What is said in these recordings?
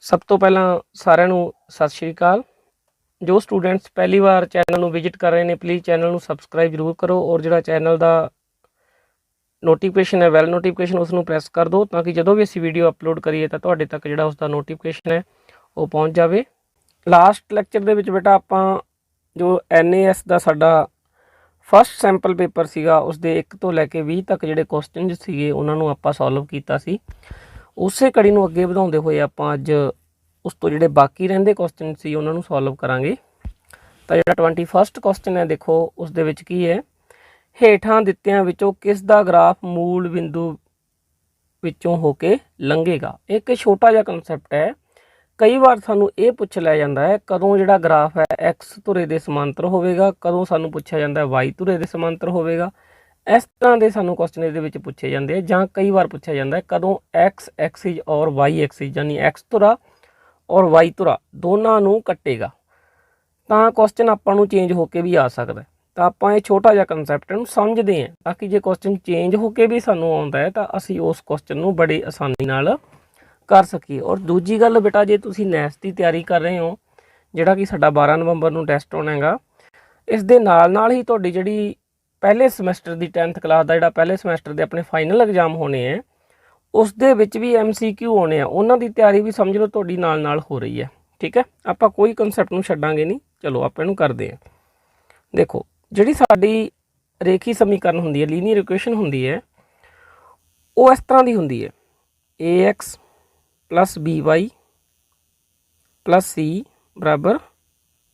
सब तो पहला सारिਆਂ ਨੂੰ सत श्री अकाल। जो स्टूडेंट्स पहली बार चैनल ਨੂੰ विजिट कर रहे हैं प्लीज़ चैनल ਨੂੰ सबसक्राइब जरूर करो और ਜਿਹੜਾ चैनल का नोटिफिकेशन है वैल नोटिफिकेशन उसनों प्रैस कर दो ताकि जो भी असी वीडियो अपलोड करिए तो ਤੁਹਾਡੇ तक ਜਿਹੜਾ उसका नोटिफिकेशन है वो पहुँच जाए। लास्ट लैक्चर ਦੇ ਵਿੱਚ बेटा ਆਪਾਂ जो NAS ਦਾ ਸਾਡਾ फस्ट सैंपल पेपर ਸੀਗਾ उसਦੇ 1 ਤੋਂ ਲੈ ਕੇ 20 तक ਜਿਹੜੇ ਕੁਐਸਚਨਸ ਸੀਗੇ ਉਹਨਾਂ ਨੂੰ ਆਪਾਂ ਸੋਲਵ ਕੀਤਾ ਸੀ। ਉਸੇ ਕੜੀ ਨੂੰ ਅੱਗੇ ਵਧਾਉਂਦੇ ਹੋਏ ਆਪਾਂ ਅੱਜ ਉਸ ਤੋਂ ਜਿਹੜੇ ਬਾਕੀ ਰਹਿੰਦੇ ਕੁਐਸਚਨ ਸੀ ਉਹਨਾਂ ਨੂੰ ਸੋਲਵ ਕਰਾਂਗੇ। ਤਾਂ ਜਿਹੜਾ 21st ਕੁਐਸਚਨ ਹੈ ਦੇਖੋ ਉਸ ਦੇ ਵਿੱਚ ਕੀ ਹੈ, ਹੇਠਾਂ ਦਿੱਤਿਆਂ ਵਿੱਚੋਂ ਕਿਸ ਦਾ ਗ੍ਰਾਫ ਮੂਲ ਬਿੰਦੂ ਵਿੱਚੋਂ ਹੋ ਕੇ ਲੰਘੇਗਾ। ਇੱਕ ਛੋਟਾ ਜਿਹਾ ਕਨਸੈਪਟ ਹੈ, कई बार सानू ये पूछ लिया जाता है कदों जिहड़ा ग्राफ है एक्स धुरे के समांतर होवेगा, कदों सानू पूछा जाता है वाई धुरे के समांतर होवेगा। इस तरह के सानू क्वेश्चन ये पूछे जाते हैं। जां कई बार पूछा जाता है कदों एक्स एक्सिज और वाई एक्सिज यानी एक्स धुरा और वाई धुरा दोनों नू कटेगा, तो क्वेश्चन आपां नू चेंज होकर भी आ सकता है। तो आपां ये छोटा जिहा कंसैप्ट नू समझते हैं ताकि जो क्वेश्चन चेंज होकर भी सानू आउंदा है तो असीं उस क्वेश्चन नू बड़ी आसानी नाल कर सकी। और दूजी गल बेटा जे तुसी नैस की तैयारी कर रहे हो जिहड़ा कि साडा 12 नवंबर नूं टैसट होना हैगा, इस दे नाल ही तुहाडी जिहड़ी पहले समैसटर की 10th क्लास का जिहड़ा पहले समैसटर के अपने फाइनल एग्जाम होने हैं उस दे विच भी MCQ होने हैं, उन्हां दी तैयारी भी समझ लो तुहाडी नाल हो रही है। ठीक है, आपां कोई कंसैप्ट नूं छड्डांगे नहीं। चलो आपां इहनूं करदे हां। देखो जिहड़ी साडी रेखी समीकरण हुंदी है लीनियर इक्वेशन हुंदी है वो इस तरह की हुंदी है AX plus BY plus C बराबर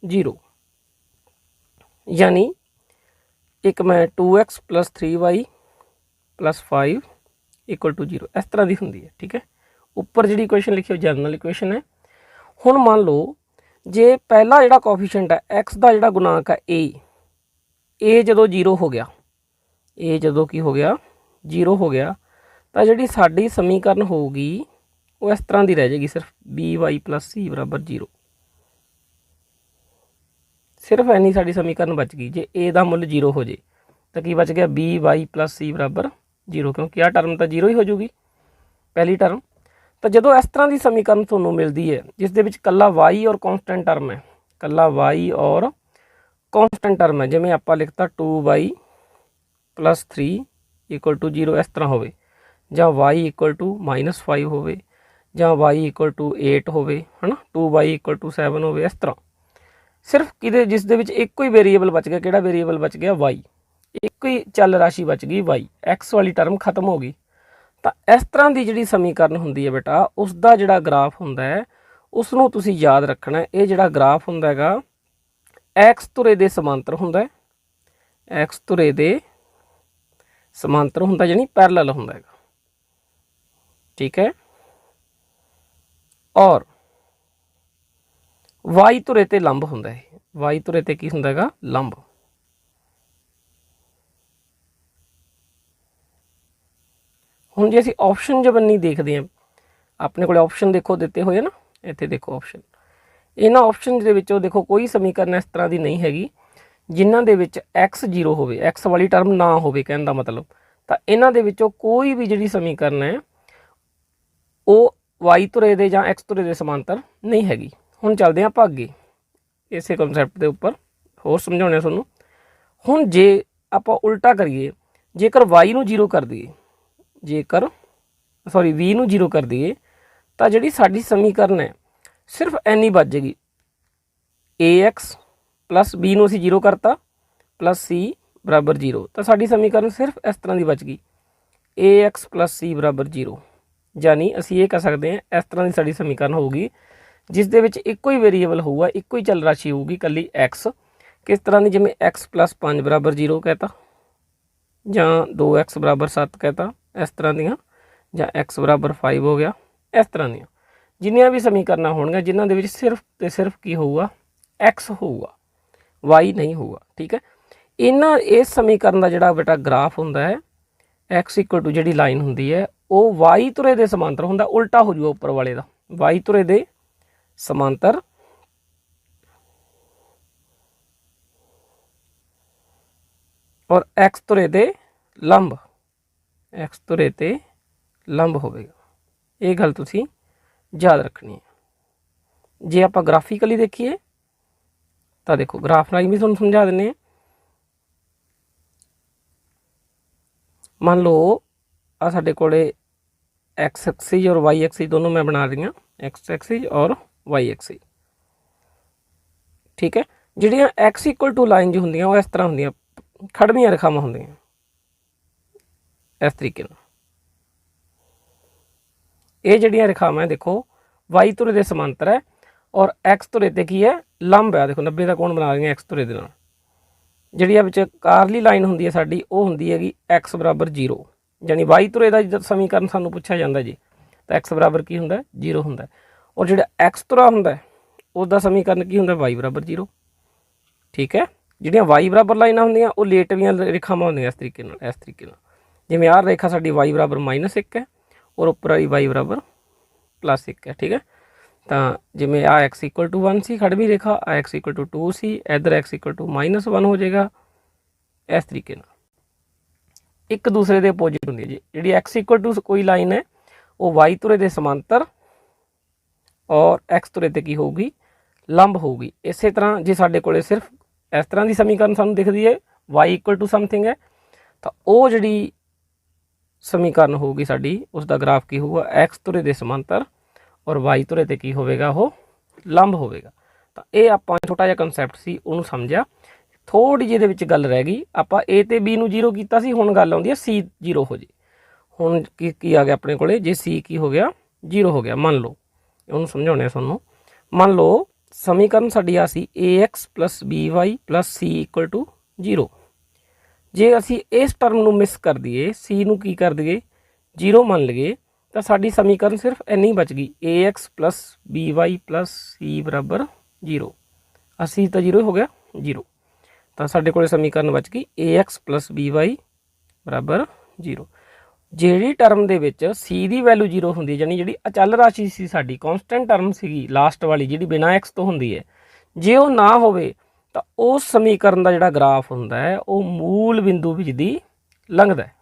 0, यानी एक मैं 2x plus 3y plus 5 equal to 0 इस तरह की होंगी है। ठीक है, उपर जी इक्वेशन लिखी हो जनरल इक्वेशन है। हुण मान लो जे पहला जिहड़ा कोफिशिएंट है x का जिहड़ा गुणांक है a जदों 0 हो गया, a जदों की हो गया 0 हो गया, तो जिहड़ी साडी समीकरण होगी वो इस तरह की रह जाएगी, सिर्फ BY प्लस C बराबर 0। सिर्फ इन्नी साड़ी समीकरण बच गई। जे A का मुल 0 हो जाए तो की बच गया BY प्लस C बराबर 0, क्योंकि यह टर्म तो 0 ही हो जाऊगी पहली टर्म। तो जो इस तरह की समीकरण थोनों मिलती है जिस दे विच कल्ला Y और कॉन्सटेंट टर्म है, कल्ला Y और कॉन्सटेंट टर्म है, जिमें आप लिखता 2y प्लस 3 इक्वल टू 0 इस तरह होवे, जां y इक्वल टू -5 होवे, जां y इक्वल टू 8 होवे, है ना, 2y इक्वल टू 7 होवे। इस तरह सिर्फ कि जिस दे विच एक ही वेरीएबल बच गया, किहड़ा वेरीएबल बच गया y, एक ही चल राशि बच गई y, x वाली टर्म खत्म हो गई। तो इस तरह की जिहड़ी समीकरण हुंदी है बेटा उसका जिहड़ा ग्राफ हुंदा है उसनूं तुसीं याद रखना है। ये जिहड़ा ग्राफ हुंदा हैगा x धुरे दे समांतर हुंदा है, x धुरे दे समांतर हुंदा यानी पैरेलल हुंदा हैगा। ठीक है, और वाई धुरे ते लंब हुंदा है, वाई धुरे ते की हुंदा हैगा लंब। हुण जे असीं ऑप्शन जबन्नी देखते हैं, अपने को ऑप्शन देखो दिते हुए ना, इत्थे देखो ऑप्शन, इन्हां ऑप्शन दे विचों देखो कोई समीकरण इस तरह की नहीं हैगी जिन्हां दे विच x 0 होवे, x वाली टर्म ना होवे, कहण दा मतलब। तो इन्हां दे विचों कोई भी जिहड़ी समीकरण है वो वाई धुरे दे जां एक्स धुरे दे समांतर नहीं हैगी। हुण चलदे आं अगे इसे कॉन्सैप्ट के उपर होर समझाउने तुहानूं। हुण जे आपां उल्टा करिए, जेकर वाई नूं 0 कर दईए, जेकर सॉरी वी नूं 0 कर दईए तो जिहड़ी साडी समीकरण है सिर्फ इन्नी बच जाएगी, AX प्लस B नूं असीं 0 करता प्लस C बराबर 0, तो साडी समीकरण सिर्फ इस तरह की बच गई AX प्लस C बराबर 0। यानी असीं ये कह सकते हैं इस तरह की साडी समीकरण होगी जिस दे विच इक्को ही वेरीएबल होगा, इक्को ही चल राशि होगी कल्ली x, किस तरह की जिमें x प्लस 5 बराबर 0 कहता, जां 2x बराबर 7 कहता, इस तरह दियाँ, जां x बराबर 5 हो गया, इस तरह दियाँ जिन्नियां भी समीकरण होणगियां जिन्हां दे विच सिर्फ ते सिर्फ की होगा x होगा, y नहीं होगा। ठीक है, इन्हां इस समीकरण का जिहड़ा बेटा ग्राफ हुंदा है x इक्वल टू जिहड़ी लाइन हुंदी है वो वाई धुरे दे समांतर हुंदा, उल्टा हो जाऊगा उपर वाले का, वाई धुरे दे समांतर और एक्स धुरे दे लंब, एक्स धुरे ते लंब होवेगा। ये गल तुसीं याद रखनी है। जे आप ग्राफिकली देखिए तो देखो ग्राफ राही भी तुहानूं समझा दिंदे। मान लो आ साडे कोले एक्स एक्सिस और वाई एक्सिस दोनों मैं बना रही हूँ, एक्स एक्सिस और वाई एक्सिस। ठीक है, जिहड़ियां एक्स इक्वल टू लाइन जो होंदियां वो इस तरह होंदियां, खड़वियां रेखावां होंदियां इस तरीके नाल। ये जिहड़ियां रेखावां देखो वाई धुरे दे समांतर है और एक्स धुरे ते की है लंब है। देखो 90 का कोण बना रही है एक्स धुरे दे नाल। जिहड़ी विच कारली लाइन होंदी है साडी वो होंदी हैगी एक्स बराबर 0, यानी वाई धुरे दा जद समीकरण सानूं पुछिया जांदा जी तो एक्स बराबर की हुंदा 0 हुंदा। और जिहड़ा एक्स धुरा हुंदा उसका समीकरण की हुंदा वाई बराबर 0। ठीक है, जिहड़ियां वाई बराबर लाइनां होंदियां वो लेटवीआं रेखावां होंदियां इस तरीके नाल, इस तरीके नाल। जिवें आह रेखा साडी वाई बराबर -1 है और उपर वाली वाई बराबर +1 है। ठीक है, तो जिमें आ एक्स इक्वल टू 1 सी खड़वी रेखा, आ एक्स इक्वल टू 2 सी, इधर एक्स इक्वल टू -1 हो जाएगा इस तरीके नाल। एक दूसरे के अपोजिट होंदी है जी। जी एक्स इक्वल टू कोई लाइन है वो वाई धुरे के समांतर और एक्स धुरे ते की होगी लंब होगी। इस तरह जे साडे कोले सिर्फ इस तरह की समीकरण सानूं दिखती है वाई इक्वल टू समथिंग है तो वो जी समीकरण होगी साडी उसका ग्राफ की होगा एक्स धुरे के समांतर और वाई धुरे ते की होवेगा वो लंब होवेगा। तो ये आपां छोटा जिहा कंसैप्ट सी उहनूं समझिया। थोड़ी जी इहदे गल रह गई, आपां ए ते बी नूं 0 कीता सी, हुण गल आउंदी है सी 0 हो जे। हुण की आ गया अपने कोले जे सी की हो गया 0 हो गया। मान लो उहनूं समझाउणे आ तुहानूं। मान लो समीकरण साडी आ सी a x plus b y plus c equal to 0। जे असी इस टर्म नूं मिस कर दईए, सी नूं की कर दईए 0 मान लईए तो साडी समीकरण सिर्फ इन्नी बच गई a x plus b y plus c बराबर 0। सी तो 0 हो गया 0, तो साडे कोल समीकरण बच गई a x plus b Y बराबर 0। ਜਿਹੜੀ टर्म ਦੇ ਵਿੱਚ सी ਦੀ वैल्यू 0 ਹੁੰਦੀ ਜਾਨੀ ਜਿਹੜੀ ਅਚਲ ਰਾਸ਼ੀ ਸੀ ਸਾਡੀ ਕਨਸਟੈਂਟ ਟਰਮ ਸੀਗੀ ਲਾਸਟ ਵਾਲੀ ਜਿਹੜੀ ਬਿਨਾ x ਤੋਂ ਹੁੰਦੀ ਹੈ, ਜੇ ਉਹ ਨਾ ਹੋਵੇ ਤਾਂ ਉਸ ਸਮੀਕਰਨ ਦਾ ਜਿਹੜਾ ਗ੍ਰਾਫ ਹੁੰਦਾ ਹੈ ਉਹ ਮੂਲ ਬਿੰਦੂ ਵਿੱਚ ਦੀ ਲੰਘਦਾ ਹੈ।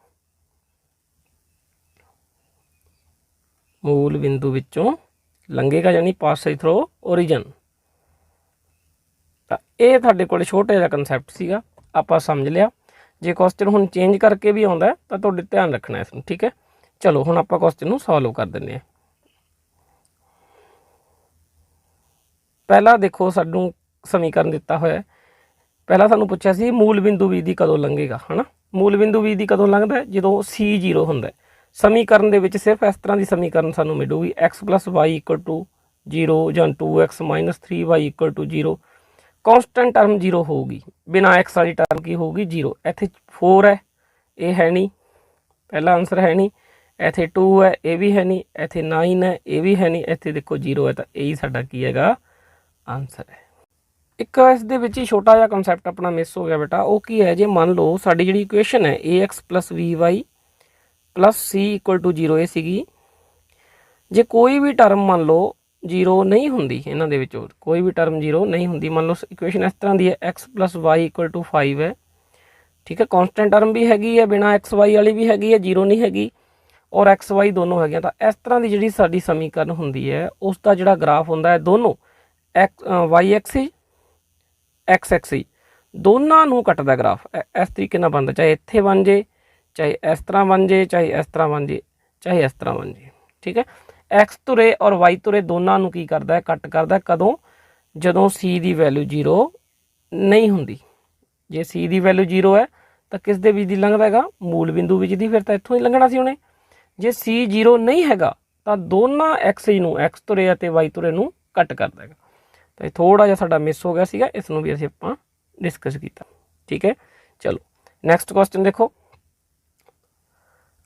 ਮੂਲ ਬਿੰਦੂ ਵਿੱਚੋਂ ਲੰਘੇਗਾ यानी ਪਾਸਿੰਗ ਥਰੂ ओरिजिन। ਤਾਂ ਇਹ ਤੁਹਾਡੇ ਕੋਲ ਛੋਟਾ ਜਿਹਾ ਕਨਸੈਪਟ ਸੀਗਾ, ਆਪਾਂ ਸਮਝ ਲਿਆ। जे क्वेश्चन हुण चेंज करके भी आउंदा तो तुहाडे ध्यान रखना इसनूं। ठीक है, चलो हुण आपां क्वेश्चन नूं सॉल्व कर दिंदे हां। पहला देखो सानूं समीकरण दिता होया, पहला सानूं पुछिया सी मूल बिंदु बी दी कदों लंघेगा, है ना। मूल बिंदु बी दी कदों लंघदा जदों सी 0 हुंदा। समीकरण दे विच सिर्फ इस तरह की समीकरण सानूं मिलूगी x plus Y equal to 0 जां 2x minus 3y equal to 0। Constant term 0 होगी, बिना एक्स वाली टर्म की होगी 0। इत्थे 4 है, ये है नहीं, पहला आंसर है नहीं। इत्थे 2 है, ये भी है नहीं। इत्थे 9 है, ये भी है नहीं। इत्थे देखो 0 है, तो यही साडा की हैगा आंसर है। एक इस दे विच ही छोटा जिहा कंसैप्ट अपना मिस हो गया बेटा, वो की है जे मान लो साडी जिहड़ी इक्वेशन है a x plus b y plus c equal to 0 ये सीगी। जे कोई भी टर्म मान लो 0 नहीं होंदी, इन्हां दे विचों कोई भी टर्म 0 नहीं होंदी। मान लो इक्वेशन इस तरह की है X plus Y equal to 5 है। ठीक है, कॉन्सटेंट टर्म भी हैगी है, बिना एक्स वाई वाली भी हैगी है, 0 नहीं हैगी, और एक्स वाई दोनों है। तो इस तरह की जी साडी समीकरण होंदी है उसका जिहड़ा ग्राफ होंदा है दोनों वाई एक्सिस एक्स एक्सिस दोनों नूं कटदा ग्राफ इस तरीके नाल बनदा, चाहे इत्थे बन जे, चाहे इस तरह बन जे, चाहे इस तरह बन जे, चाहे इस तरह बन जे। ठीक है, एक्स धुरे और वाई धुरे दोनों नूं की करदा है कट करदा है, कदों जदों सी दी वैल्यू 0 नहीं हुंदी। जे सी दी वैल्यू 0 है तो किस दे विच दी लंघदा हैगा मूल बिंदु विच दी, फिर तो इत्थों ही लंघना सी उहने। जे सी 0 नहीं हैगा तो दोनों एक्सिस नूं एक्स धुरे अते वाई धुरे नूं कट करदा हैगा। तो ये थोड़ा जिहा साडा मिस हो गया सीगा, इसनूं भी असीं आपां डिस्कस कीता। ठीक है, चलो नैक्सट क्वेश्चन देखो।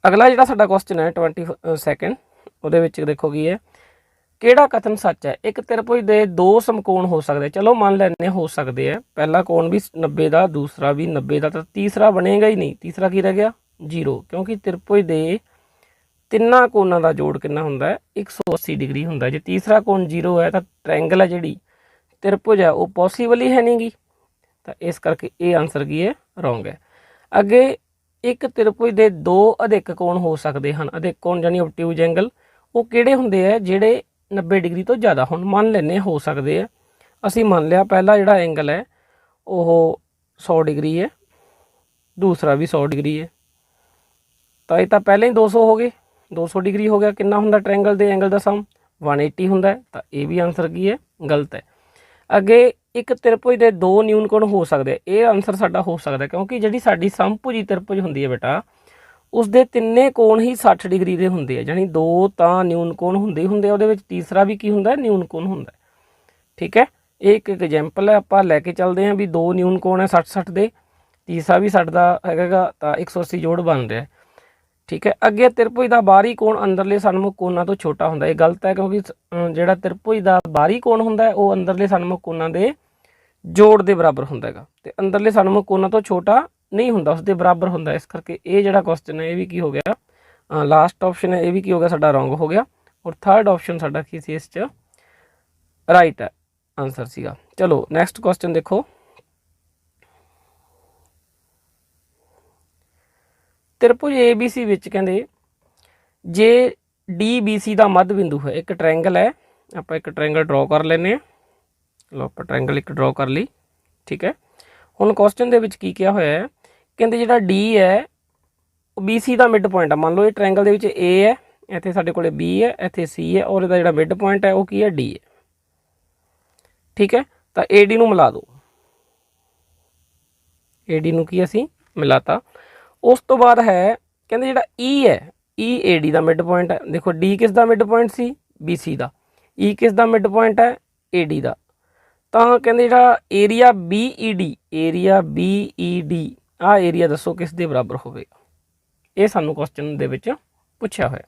अगला जिहड़ा साडा क्वेश्चन है 22 ਉਹਦੇ ਵਿੱਚ देखो की है ਕਿਹੜਾ कथन सच है। एक त्रिभुज ਦੇ दो समकोण हो सकते, चलो मान ਲੈਂਦੇ हो सकते हैं। पहला कोण भी 90 का, दूसरा भी 90 का, तो तीसरा बनेगा ही नहीं। तीसरा की रह गया 0, क्योंकि त्रिभुज ਦੇ ਤਿੰਨਾਂ ਕੋਣਾਂ ਦਾ ਜੋੜ ਕਿੰਨਾ ਹੁੰਦਾ ਹੈ 180 डिग्री ਹੁੰਦਾ। ਜੇ तीसरा कोण 0 है तो ट्रायंगल है ਜਿਹੜੀ त्रिभुज है वो पॉसीबल ही है नहीं गी, तो इस करके ये आंसर की है रॉन्ग है। अगे एक त्रिभुज ਦੇ दो अधिक कोण हो सकते हैं। अधिक कोण यानी ऑब्ट्यूज एंगल वो किहड़े हुंदे है ਜਿਹੜੇ 90 डिग्री तो ज़्यादा। हुण मान लैने हो सकते हैं, असी मान लिया पहला जिहड़ा एंगल है वो 100 डिग्री है, दूसरा भी 100 डिग्री है, तो ये तो पहले ही 200 हो गए, 200 डिग्री हो गया। कितना हुंदा ट्रायंगल दे एंगल का सम 180 हुंदा है, तो ये भी आंसर की है गलत है। अगे एक त्रिभुज के 2 न्यून कोण हो सकते, ये आंसर साडा हो सकता, क्योंकि जिहड़ी साडी समभुजी त्रिभुज हुंदी है बेटा उसके तिन्ने कोण ही 60 डिग्री के होंगे है, यानी 2 तो न्यून कोण होंगे होंगे, वो तीसरा भी की होंगे न्यून कोण होंगे। ठीक है, एक एग्जाम्पल है, आप लैके चलते हैं भी 2 न्यून कोण है 60-60 के, तीसरा भी 60 का है तो 180 जोड़ बन रहा है। ठीक है, अगे त्रिभुज का बाहरी कोण अंदरले सन्मुख कोणां तो छोटा होंगे, ये गलत है, क्योंकि जिहड़ा त्रिभुज का बाहरी कोण होंदा है वो अंदरले सन्मुख कोणां के जोड़ के बराबर होंदा है, तो अंदरले सन्मुख कोणां तो छोटा नहीं होंदा, उसके बराबर होंदा। इस करके ये जिहड़ा क्वेश्चन है ये भी की हो गया, लास्ट ऑप्शन है ये भी की हो गया साडा रॉन्ग हो गया, और थर्ड ऑप्शन साडा की सी इस च राइट है आंसर सीगा। चलो नैक्सट क्वेश्चन देखो, त्रिभुज ए बी सी विच कहंदे जे डी बी सी का मध्य बिंदु है, एक ट्रायंगल है, आप एक ट्रायंगल ड्रॉ कर लेने, लो आप ट्रायंगल एक ड्रॉ कर ली। ठीक है, हुण क्वेश्चन दे विच की किया होया है, कहंदे जिहड़ा डी है बी सी का मिड पॉइंट है। मान लो ये ट्रायंगल दे विच ए है, इत्थे साडे कोले बी है, इत्थे सी है, और इहदा जिहड़ा मिड पॉइंट है वो की है डी है। ठीक है, तो ए डी नूं मिला दो, ए डी नूं की असीं मिलाता। उस तो बाद है कहंदे जिहड़ा ई है, ई ए डी का मिड पॉइंट है। देखो डी किस दा मिड पॉइंट सी, बी सी का, ई किस दा मिड पॉइंट है, ए डी का। तो कहंदे जिहड़ा area B E D, area B E D आ एरिया दसो किस दे बराबर होवेगा, ये सानू क्वेश्चन दे विच पुछया होया।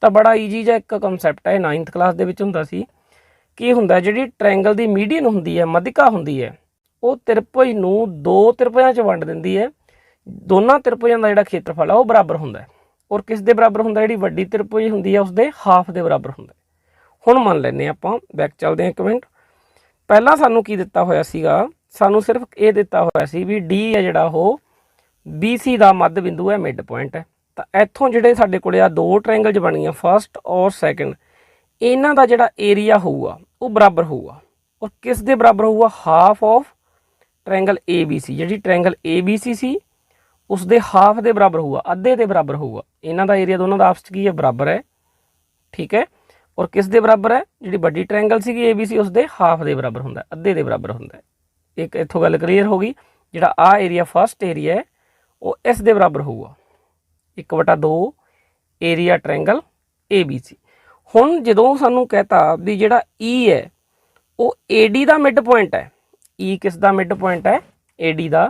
तो बड़ा ईजी जिहा एक कंसैप्ट है, 9th क्लास दे विच हुंदा सी। की हुंदा जिहड़ी ट्रायंगल दी मीडियन हुंदी है, मध्यिका हुंदी है, वो त्रिभुज नूं 2 त्रिभुजां च वंड दिंदी है। दोनों त्रिभुजां दा जिहड़ा खेत्रफल है वो बराबर हुंदा है, और किस दे बराबर हुंदा, जिहड़ी वड्डी त्रिभुज हुंदी है उसदे हाफ दे बराबर हुंदा है। हुण मान लैने आपां बैक चलदे हैं 1 मिनट, पहला सानू की दिता होया सीगा, सानू सिर्फ ये दिता होया सी भी डी है जिहड़ा वो बी सी का मध्य बिंदु है, मिड पॉइंट है। तो इत्थों जिहड़े साडे कोले आ 2 ट्रायंगल बन गए फर्स्ट और सैकेंड, इन्हां दा जिहड़ा एरिया होऊगा वो बराबर होऊगा, और किस दे बराबर होऊगा, half of triangle A B C. जिहड़ी ट्रायंगल ए बी सी सी उसके हाफ के बराबर होऊगा, अद्धे के बराबर होऊगा। इन्हां दा एरिया दोनों का आपस की है बराबर है। ठीक है, और किस दे बराबर है, जिहड़ी बड़ी ट्रायंगल सी ए बी सी उसके हाफ के बराबर होंदा, अद्धे के बराबर होंदा। एक इत्थों गल क्लीयर हो गई, जिहड़ा आ एरिया फर्स्ट एरिया है वो इस दे बराबर होऊगा 1/2 area triangle A B C. हुण जदों सानू कहता भी जिहड़ा ई है वो ए डी का मिड पॉइंट है, ई किस दा मिड पॉइंट है, ए डी का,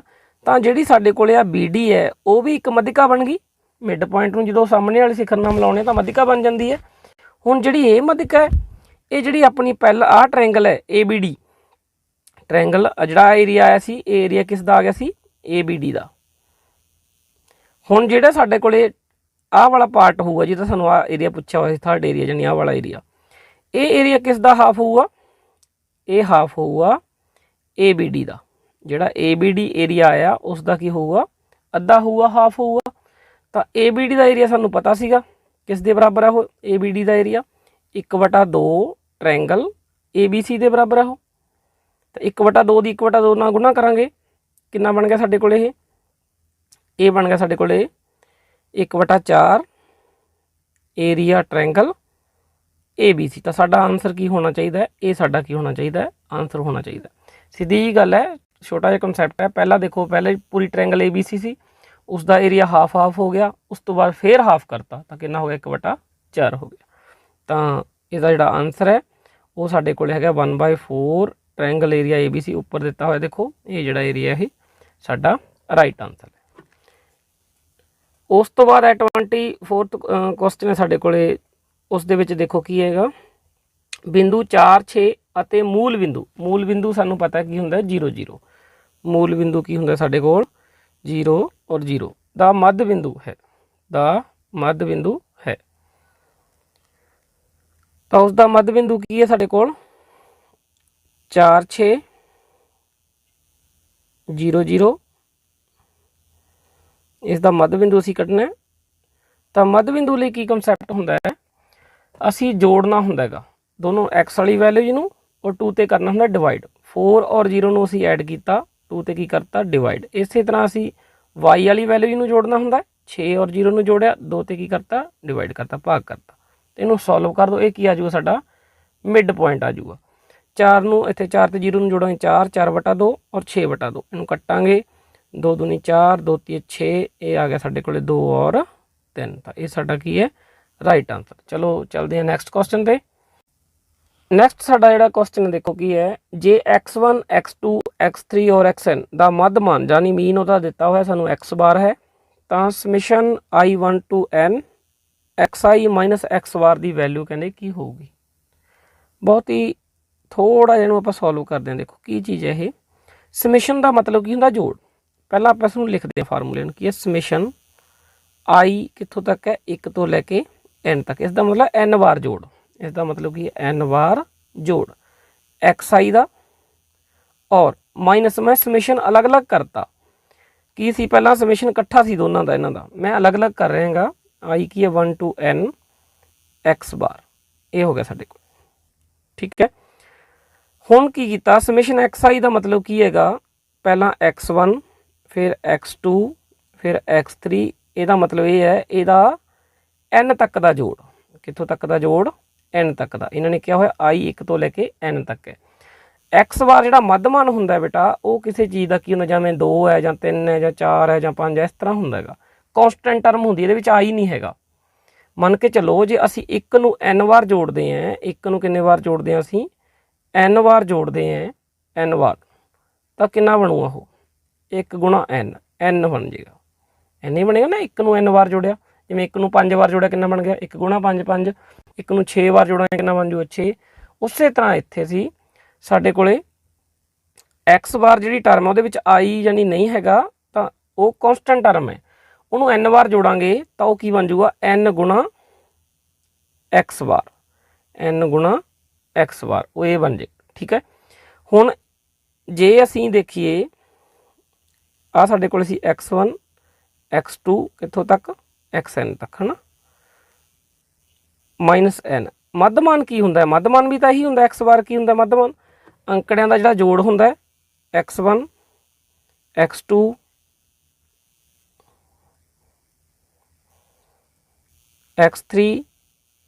तो जिहड़ी साडे कोले आ बी डी है वो भी एक मध्यिका बन गई। मिड पॉइंट नूं जदों सामने वाले सिखर नाल मिलाउने तो मध्यिका बन जाती है। हुण जिहड़ी ये मध्यिका है, ये जिहड़ी अपनी पहला आ ट्रायंगल है ए बी डी ट्रायंगल, जिहड़ा एरिया आया सी, एरिया किस दा आ गया सी, ए बी डी का। हुण जिहड़ा साडे कोले आह वाला पार्ट होऊगा, जिहदा सानू आ एरिया पुछया होया सी, थर्ड एरिया जानी आह वाला एरिया, ये एरिया किस दा हाफ होऊगा, ये हाफ होऊगा ए बी डी का। जिहड़ा ए बी डी एरिया आया उसका की होऊगा, अद्धा होऊगा, हाफ होऊगा। तो ए बी डी का एरिया सानू पता सीगा किस दे बराबर है, वो ए बी डी का area 1/2 triangle A B C के बराबर है। तो 1/2 की 1/2 नाल गुणा करांगे, कितना बन गया साडे कोले, ये बन गया साडे कोले 1/4 area triangle A B C. तो साडा आंसर की होना चाहिए, ये साडा की होना चाहिए, आंसर होना चाहिए। सीधी जी गल है, छोटा जिहा कंसैप्ट है। पहला देखो, पहले पूरी ट्रायंगल ए बी सी उसका एरिया हाफ हाफ हो गया, उस तो बाद फिर हाफ करता तो कितना हो गया, 1/4 हो गया। तो इसका जिहड़ा आंसर है वो साडे कोल हैगा 1/4 triangle area A B C उपर दिता हुआ। देखो ये जिहड़ा एरिया है साडा राइट आंसर है। उस तो बाद 24th क्वेश्चन है साडे कोले, उस दे विच देखो की हैगा, बिंदु 4 6 ਅਤੇ मूल बिंदु सानू पता है की हुंदा 0 0, मूल बिंदु की हुंदा साडे कोल 0 और 0 दा मध्य बिंदु है, दा मध्य बिंदु है। तो उसका मध्य बिंदु की है साडे कोल 4 6 0 0, इसका मध्य बिंदु असीं कढना है। तो मध्य बिंदु लई की कंसैप्ट हुंदा है, असीं जोड़ना हुंदा हैगा, दोनों x वाली वैल्यू जिन्हों और 2 ते करना होंगे डिवाइड। 4 और 0 ਨੂੰ ਅਸੀਂ ਐਡ ਕੀਤਾ, 2 ਤੇ ਕੀ ਕਰਤਾ ਡਿਵਾਈਡ। ਇਸੇ ਤਰ੍ਹਾਂ ਅਸੀਂ y ਵਾਲੀ ਵੈल्यू ਜਿਹਨੂੰ ਜੋੜਨਾ ਹੁੰਦਾ 6 ਔਰ 0 ਨੂੰ ਜੋੜਿਆ, 2 ਤੇ ਕੀ ਕਰਤਾ ਡਿਵਾਈਡ ਕਰਤਾ, ਭਾਗ ਕਰਤਾ। ਇਹਨੂੰ ਸੋਲਵ ਕਰ ਦਿਓ, ਇਹ ਕੀ ਆ ਜਾਊਗਾ ਸਾਡਾ ਮਿਡ ਪੁਆਇੰਟ ਆ ਜਾਊਗਾ। 4 ਨੂੰ ਇੱਥੇ 4 ਤੇ 0 ਨੂੰ ਜੋੜਾਂਗੇ 4, 4/2 ਔਰ 6/2। ਇਹਨੂੰ ਕੱਟਾਂਗੇ, 2 दूनी 4, 2 3 6, ਇਹ ਆ ਗਿਆ ਸਾਡੇ ਕੋਲੇ 2 ਔਰ 3। ਤਾਂ ਇਹ ਸਾਡਾ ਕੀ ਹੈ ਰਾਈਟ ਆਂਸਰ। ਚਲੋ ਚੱਲਦੇ ਹਾਂ ਨੈਕਸਟ ਕੁਐਸਚਨ ਤੇ। ਨੈਕਸਟ ਸਾਡਾ ਜਿਹੜਾ ਕੁਐਸਚਨ ਦੇਖੋ ਕੀ ਹੈ, ਜੇ x1 x2 x3 ਔਰ xn ਦਾ ਮੱਧਮਾਨ ਯਾਨੀ ਮੀਨ ਉਹਦਾ ਦਿੱਤਾ ਹੋਇਆ ਸਾਨੂੰ x ਬਾਰ ਹੈ, ਤਾਂ ਸਮਿਸ਼ਨ i1 to n xi minus x bar the value ਕਹਿੰਦੇ ਕੀ ਹੋਊਗੀ। ਬਹੁਤ ਹੀ ਥੋੜਾ ਜਿਹਾ ਆਪਾਂ ਸੋਲਵ ਕਰਦੇ ਹਾਂ। ਦੇਖੋ ਕੀ ਚੀਜ਼ ਹੈ ਇਹ, ਸਮਿਸ਼ਨ ਦਾ ਮਤਲਬ ਕੀ ਹੁੰਦਾ ਜੋੜ। ਪਹਿਲਾਂ ਆਪਾਂ ਇਸ ਨੂੰ ਲਿਖਦੇ ਹਾਂ ਫਾਰਮੂਲੇ ਨੂੰ, ਕੀ ਹੈ ਸਮਿਸ਼ਨ i ਕਿੱਥੋਂ ਤੱਕ ਹੈ 1 ਤੋਂ ਲੈ ਕੇ n ਤੱਕ, ਇਸ ਦਾ ਮਤਲਬ n ਵਾਰ ਜੋੜ। ਇਸ ਦਾ ਮਤਲਬ ਕੀ ਹੈ n ਵਾਰ ਜੋੜ xi ਦਾ, ਔਰ ਮਾਈਨਸ ਮੈਂ ਸਮਿਸ਼ਨ ਅਲੱਗ-ਅਲੱਗ ਕਰਤਾ। ਕੀ ਸੀ ਪਹਿਲਾਂ ਸਮਿਸ਼ਨ ਇਕੱਠਾ ਸੀ ਦੋਨਾਂ ਦਾ, ਇਹਨਾਂ ਦਾ ਮੈਂ ਅਲੱਗ-ਅਲੱਗ ਕਰ ਰਿਹਾਗਾ। i ਕੀ ਹੈ 1 to n x ਬਾਰ, ਇਹ ਹੋ ਗਿਆ ਸਾਡੇ ਕੋਲ, ਠੀਕ ਹੈ। ਹੁਣ ਕੀ ਕੀਤਾ ਸਮਿਸ਼ਨ xi ਦਾ ਮਤਲਬ ਕੀ ਹੈਗਾ, ਪਹਿਲਾਂ x1 ਫਿਰ x2 ਫਿਰ x3, ਇਹਦਾ ਮਤਲਬ ਇਹ ਹੈ ਇਹਦਾ n ਤੱਕ ਦਾ ਜੋੜ। ਕਿੱਥੋਂ ਤੱਕ ਦਾ ਜੋੜ n ਤੱਕ ਦਾ। ਇਹਨਾਂ ਨੇ ਕਿਹਾ ਹੋਇਆ i 1 ਤੋਂ ਲੈ ਕੇ n ਤੱਕ ਹੈ। x ਬਾਰ ਜਿਹੜਾ ਮੱਧਮਾਨ ਹੁੰਦਾ ਬੇਟਾ ਉਹ ਕਿਸੇ ਚੀਜ਼ ਦਾ ਕੀ ਹੁੰਦਾ, ਜਿਵੇਂ 2 ਹੈ ਜਾਂ 3 ਹੈ ਜਾਂ 4 ਹੈ ਜਾਂ 5 ਹੈ, ਇਸ ਤਰ੍ਹਾਂ ਹੁੰਦਾ ਹੈਗਾ। ਕੌਨਸਟੈਂਟ ਟਰਮ ਹੁੰਦੀ, ਇਹਦੇ ਵਿੱਚ i ਨਹੀਂ ਹੈਗਾ। ਮੰਨ ਕੇ ਚੱਲੋ ਜੇ ਅਸੀਂ 1 ਨੂੰ n ਵਾਰ ਜੋੜਦੇ ਹਾਂ, 1 ਨੂੰ ਕਿੰਨੇ ਵਾਰ ਜੋੜਦੇ ਹਾਂ ਅਸੀਂ n ਵਾਰ ਜੋੜਦੇ ਹਾਂ, n ਵਾਰ, ਤਾਂ ਕਿੰਨਾ ਬਣੂਗਾ ਉਹ 1 ਗੁਣਾ n, n ਬਣ ਜਾਏਗਾ। n ਹੀ ਬਣੇਗਾ ਨਾ, 1 ਨੂੰ n ਵਾਰ ਜੋੜਿਆ। ਜਿਵੇਂ 1 ਨੂੰ 5 ਵਾਰ ਜੋੜਿਆ ਕਿੰਨਾ ਬਣ ਗਿਆ 1 ਗੁਣਾ 5 5। 1 ਨੂੰ 6 ਵਾਰ ਜੋੜਾਂਗੇ ਕਿੰਨਾ ਬਣ ਜੂਗਾ 6। ਉਸੇ ਤਰ੍ਹਾਂ ਇੱਥੇ ਸੀ ਸਾਡੇ ਕੋਲੇ x ਬਾਰ ਜਿਹੜੀ ਟਰਮ ਹੈ ਉਹਦੇ ਵਿੱਚ i ਯਾਨੀ ਨਹੀਂ ਹੈਗਾ, ਤਾਂ ਉਹ ਕੌਨਸਟੈਂਟ ਟਰਮ ਹੈ। ਉਹਨੂੰ n ਵਾਰ ਜੋੜਾਂਗੇ ਤਾਂ ਉਹ ਕੀ ਬਣ ਜੂਗਾ n ਗੁਣਾ x ਬਾਰ, n ਗੁਣਾ x ਬਾਰ, ਉਹ ਇਹ ਬਣ ਜੇ, ਠੀਕ ਹੈ। ਹੁਣ ਜੇ ਅਸੀਂ ਦੇਖੀਏ ਆ ਸਾਡੇ ਕੋਲ ਸੀ x1 x2 ਕਿੱਥੋਂ ਤੱਕ xn ਤੱਕ, ਹੈ ਨਾ, ਮਾਈਨਸ n। ਮੱਧਮਾਨ ਕੀ ਹੁੰਦਾ, ਮੱਧਮਾਨ ਵੀ ਤਾਂ ਇਹੀ ਹੁੰਦਾ। x ਬਾਰ ਕੀ ਹੁੰਦਾ ਮੱਧਮਾਨ, ਅੰਕੜਿਆਂ ਦਾ ਜਿਹੜਾ ਜੋੜ ਹੁੰਦਾ ਹੈ। x1 x2 x3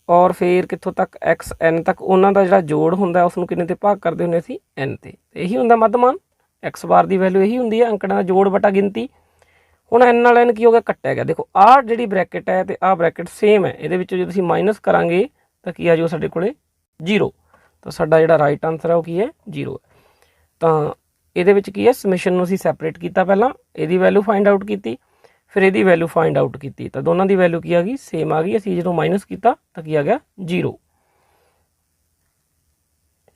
ਔਰ ਫਿਰ ਕਿੱਥੋਂ ਤੱਕ xn ਤੱਕ, ਉਹਨਾਂ ਦਾ ਜਿਹੜਾ ਜੋੜ ਹੁੰਦਾ ਉਸ ਨੂੰ ਕਿੰਨੇ ਤੇ ਭਾਗ ਕਰਦੇ ਹੁੰਦੇ ਅਸੀਂ n ਤੇ। ਇਹੀ ਹੁੰਦਾ ਮੱਧਮਾਨ। x ਬਾਰ ਦੀ ਵੈਲਿਊ ਇਹੀ ਹੁੰਦੀ ਹੈ, ਅੰਕੜਿਆਂ ਦਾ ਜੋੜ ਬਟਾ ਗਿਣਤੀ। ਹੁਣ n ਨਾਲ n ਕੀ ਹੋ ਗਿਆ ਕੱਟਿਆ ਗਿਆ। ਦੇਖੋ ਆਹ ਜਿਹੜੀ ਬ੍ਰੈਕਟ ਹੈ ਤੇ ਆਹ ਬ੍ਰੈਕਟ ਸੇਮ ਹੈ, ਇਹਦੇ ਵਿੱਚ ਜੇ ਤੁਸੀਂ ਮਾਈਨਸ ਕਰਾਂਗੇ ਤਾਂ ਕੀ ਆ ਜਾਊ ਸਾਡੇ ਕੋਲੇ 0। ਤਾਂ ਸਾਡਾ ਜਿਹੜਾ ਰਾਈਟ ਆਨਸਰ ਹੈ ਉਹ ਕੀ ਹੈ 0 ਹੈ। ਤਾਂ ਇਹਦੇ ਵਿੱਚ ਕੀ ਹੈ ਸਮਿਸ਼ਨ ਨੂੰ ਅਸੀਂ ਸੈਪਰੇਟ ਕੀਤਾ, ਪਹਿਲਾਂ ਇਹਦੀ ਵੈਲਿਊ ਫਾਈਂਡ ਆਊਟ ਕੀਤੀ, ਫਿਰ ਇਹਦੀ ਵੈਲਿਊ ਫਾਈਂਡ ਆਊਟ ਕੀਤੀ, ਤਾਂ ਦੋਨਾਂ ਦੀ ਵੈਲਿਊ ਕੀ ਆ ਗਈ ਸੇਮ ਆ ਗਈ। ਅਸੀਂ ਜਦੋਂ ਮਾਈਨਸ ਕੀਤਾ ਤਾਂ ਕੀ ਆ ਗਿਆ 0।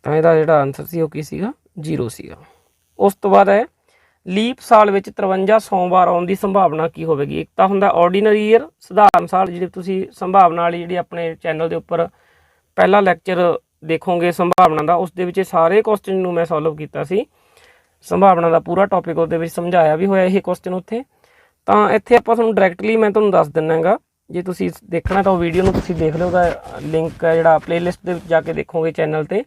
ਤਾਂ ਇਹਦਾ ਜਿਹੜਾ ਆਨਸਰ ਸੀ ਉਹ ਕੀ ਸੀਗਾ 0 ਸੀਗਾ। ਉਸ ਤੋਂ ਬਾਅਦ ਹੈ ਲੀਪ ਸਾਲ ਵਿੱਚ 53 ਸੋਮਵਾਰ ਆਉਣ ਦੀ ਸੰਭਾਵਨਾ ਕੀ ਹੋਵੇਗੀ। ਇੱਕ ਤਾਂ ਹੁੰਦਾ ਆਰਡੀਨਰੀ ਈਅਰ, ਸਧਾਰਨ ਸਾਲ, ਜਿਹੜੀ ਤੁਸੀਂ ਸੰਭਾਵਨਾ ਵਾਲੀ ਜਿਹੜੀ ਆਪਣੇ ਚੈਨਲ ਦੇ ਉੱਪਰ ਪਹਿਲਾ ਲੈਕਚਰ ਦੇਖੋਗੇ ਸੰਭਾਵਨਾ ਦਾ, ਉਸ ਦੇ ਵਿੱਚ ਸਾਰੇ ਕੁਐਸਚਨ ਨੂੰ ਮੈਂ ਸੋਲਵ ਕੀਤਾ ਸੀ। ਸੰਭਾਵਨਾ ਦਾ ਪੂਰਾ ਟੌਪਿਕ ਉਹਦੇ ਵਿੱਚ ਸਮਝਾਇਆ ਵੀ ਹੋਇਆ ਇਹ ਕੁਐਸਚਨ ਉੱਥੇ। ਤਾਂ ਇੱਥੇ ਆਪਾਂ ਤੁਹਾਨੂੰ ਡਾਇਰੈਕਟਲੀ ਮੈਂ ਤੁਹਾਨੂੰ ਦੱਸ ਦਿੰਦਾ ਹੈਗਾ, ਜੇ ਤੁਸੀਂ ਦੇਖਣਾ ਤਾਂ ਉਹ ਵੀਡੀਓ ਨੂੰ ਤੁਸੀਂ ਦੇਖ ਲਿਓ, ਉਹਦਾ ਲਿੰਕ ਹੈ ਜਿਹੜਾ ਪਲੇਲਿਸਟ ਦੇ ਵਿੱਚ ਜਾ ਕੇ ਦੇਖੋਗੇ ਚੈਨਲ 'ਤੇ,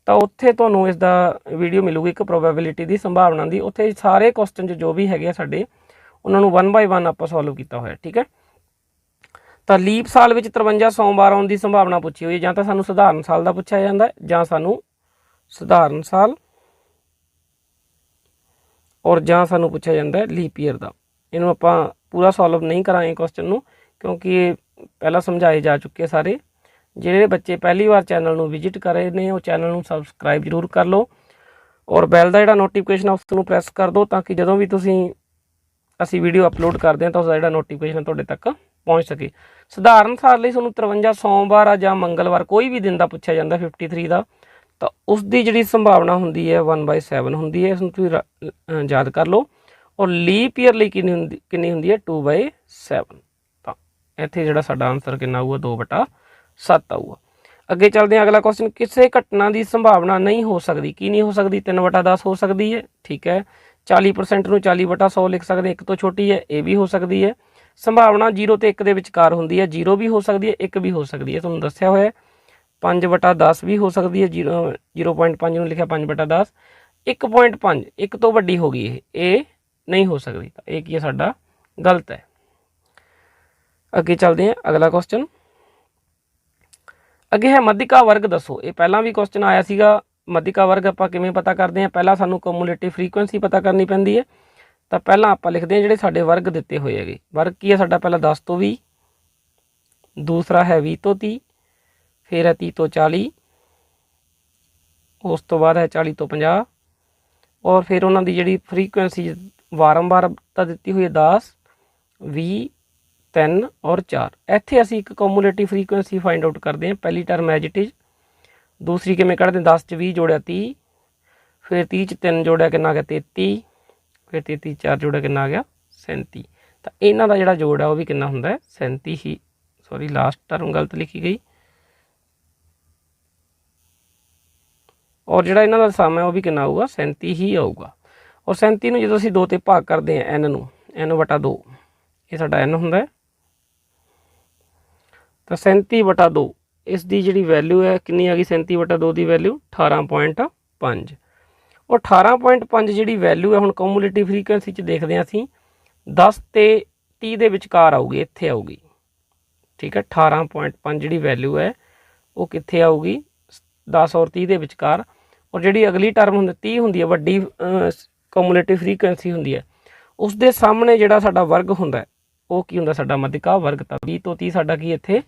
ਤਾਂ ਉੱਥੇ ਤੁਹਾਨੂੰ ਇਸ ਦਾ ਵੀਡੀਓ ਮਿਲੂਗੀ ਇੱਕ ਪ੍ਰੋਬੈਬਿਲਿਟੀ ਦੀ, ਸੰਭਾਵਨਾ ਦੀ। ਉੱਥੇ ਸਾਰੇ ਕੁਐਸਚਨ ਜੋ ਵੀ ਹੈਗੇ ਆ ਸਾਡੇ ਉਹਨਾਂ ਨੂੰ 1 ਬਾਈ 1 ਆਪਾਂ ਸੋਲਵ ਕੀਤਾ ਹੋਇਆ, ਠੀਕ ਹੈ। ਤਾਂ ਲੀਪ ਸਾਲ ਵਿੱਚ 53 ਸੋਮਵਾਰ ਆਉਣ ਦੀ ਸੰਭਾਵਨਾ ਪੁੱਛੀ ਹੋਈ, ਜਾਂ ਤਾਂ ਸਾਨੂੰ ਸਧਾਰਨ ਸਾਲ ਦਾ ਪੁੱਛਿਆ ਜਾਂਦਾ ਜਾਂ ਸਾਨੂੰ ਸਧਾਰਨ ਸਾਲ, ਔਰ ਜਾਂ ਸਾਨੂੰ ਪੁੱਛਿਆ ਜਾਂਦਾ ਲੀਪ ਈਅਰ ਦਾ। ਇਹਨੂੰ ਆਪਾਂ ਪੂਰਾ ਸੋਲਵ ਨਹੀਂ ਕਰਾਂਗੇ ਕੁਐਸਚਨ ਨੂੰ, ਕਿਉਂਕਿ ਇਹ ਪਹਿਲਾਂ ਸਮਝਾਏ ਜਾ ਚੁੱਕੇ ਸਾਰੇ। ਜਿਹੜੇ ਬੱਚੇ ਪਹਿਲੀ ਵਾਰ ਚੈਨਲ ਨੂੰ ਵਿਜ਼ਿਟ ਕਰ ਰਹੇ ਨੇ ਉਹ ਚੈਨਲ ਨੂੰ ਸਬਸਕ੍ਰਾਈਬ ਜ਼ਰੂਰ ਕਰ ਲਓ, ਔਰ ਬੈਲ ਦਾ ਜਿਹੜਾ ਨੋਟੀਫਿਕੇਸ਼ਨ ਉਸ ਨੂੰ ਪ੍ਰੈਸ ਕਰ ਦਿਓ, ਤਾਂ ਕਿ ਜਦੋਂ ਵੀ ਅਸੀਂ ਵੀਡੀਓ ਅਪਲੋਡ ਕਰਦੇ ਹਾਂ ਤਾਂ ਉਸਦਾ ਜਿਹੜਾ ਨੋਟੀਫਿਕੇਸ਼ਨ ਤੁਹਾਡੇ ਤੱਕ ਪਹੁੰਚ ਸਕੇ। ਸਧਾਰਨ ਸਾਲ ਲਈ ਤੁਹਾਨੂੰ 53 ਸੋਮਵਾਰ ਆ ਜਾਂ ਮੰਗਲਵਾਰ ਕੋਈ ਵੀ ਦਿਨ ਦਾ ਪੁੱਛਿਆ ਜਾਂਦਾ 53 ਦਾ, ਤਾਂ ਉਸ ਦੀ ਜਿਹੜੀ ਸੰਭਾਵਨਾ ਹੁੰਦੀ ਹੈ 1/7 ਹੁੰਦੀ ਹੈ। ਇਸ ਨੂੰ ਤੁਸੀਂ ਯਾਦ ਕਰ ਲਓ। ਔਰ ਲੀਪ ਈਅਰ ਲਈ ਕਿੰਨੀ ਹੁੰਦੀ ਹੈ 2/7। ਤਾਂ ਇੱਥੇ ਜਿਹੜਾ ਸਾਡਾ ਆਨਸਰ ਕਿੰਨਾ ਆਊਗਾ 2/7 ਆਊਗਾ। ਅੱਗੇ ਚੱਲਦੇ ਹਾਂ ਅਗਲਾ ਕੁਐਸਚਨ, ਕਿਸੇ ਘਟਨਾ ਦੀ ਸੰਭਾਵਨਾ ਨਹੀਂ ਹੋ ਸਕਦੀ। ਕੀ ਨਹੀਂ ਹੋ ਸਕਦੀ 3/10 ਹੋ ਸਕਦੀ ਹੈ, ਠੀਕ ਹੈ। 40% ਨੂੰ 40/100 ਲਿਖ ਸਕਦੇ, 1 ਤੋਂ ਛੋਟੀ ਹੈ, ਇਹ ਵੀ ਹੋ ਸਕਦੀ ਹੈ। ਸੰਭਾਵਨਾ 0 ਤੇ 1 ਦੇ ਵਿਚਕਾਰ ਹੁੰਦੀ ਹੈ, 0 ਵੀ ਹੋ ਸਕਦੀ ਹੈ 1 ਵੀ ਹੋ ਸਕਦੀ ਹੈ, ਤੁਹਾਨੂੰ ਦੱਸਿਆ ਹੋਇਆ। 5/10 भी हो सकती है, 0.5 ਨੂੰ लिखा 5/10, 1.5 1 ਤੋਂ ਵੱਡੀ ਹੋ ਗਈ, ਇਹ नहीं हो सकती, तो ये की है साडा गलत है। अगे चलते हैं अगला क्वेश्चन। अगे है मध्यिका वर्ग दसो। ये पहला भी क्वेश्चन आया सीगा, मध्यिका वर्ग आपां किवें पता करते हैं, पहला सानू कम्यूलेटिव फ्रीकुएंसी पता करनी पैंदी है। तो पहला आपां लिखते हैं जिहड़े साडे वर्ग दिते होए हैगे। वर्ग की है साडा, पहला 10 तो 20, दूसरा है 20 तो 30, फिर है 30 तो 40, उस तो बाद है 40 तो 50, और फिर उन्होंने जिहड़ी फ्रीकुएंसी वारंवारता दी हुई है 10, 20, 3 और 4। इत्थे असीं एक कम्यूलेटिव फ्रीकुएंसी फाइंड आउट करते हैं। पहली टर्म एज इट इज, दूसरी किवें कढ़दे 10 च 20 जोड़िया 30, फिर 30 च 3 जोड़िया कितना आ गया 33, फिर 33 4 जोड़िया कितना आ गया 37। तो इन्हां दा जिहड़ा जोड़ है वह भी कितना हुंदा है 37 ही। सॉरी लास्ट टर्म गलत लिखी गई। और जिहड़ा इन्हां दा सम है वह भी कितना आऊगा 37 ही आऊगा। और 37 नूं जदों असीं 2 ते भाग करते हैं n नूं, n/2, ये साडा n हुंदा है। तो 37/2 इसकी जी वैल्यू है कितनी आ गई, 37/2 की वैल्यू 18.5। और 18.5 जी वैल्यू है, हुण कम्यूलेटिव फ्रीकुएंसी च देखते हैं असीं 10 ते 30 के विचकार आऊगी, इत्थे आऊगी। ठीक है, 18.5 जी वैल्यू है वो कित्थे आऊगी 10 और 30 के विचकार। और जी अगली टर्म हुंदी 30 हुंदी है, वड्डी कम्यूलेटिव फ्रीकुएंसी हुंदी है, उस दे सामने जिहड़ा साडा वर्ग हुंदा है वो की हुंदा साडा मध्यिका वर्ग। तां 20 तो 30 साडा की इत्थे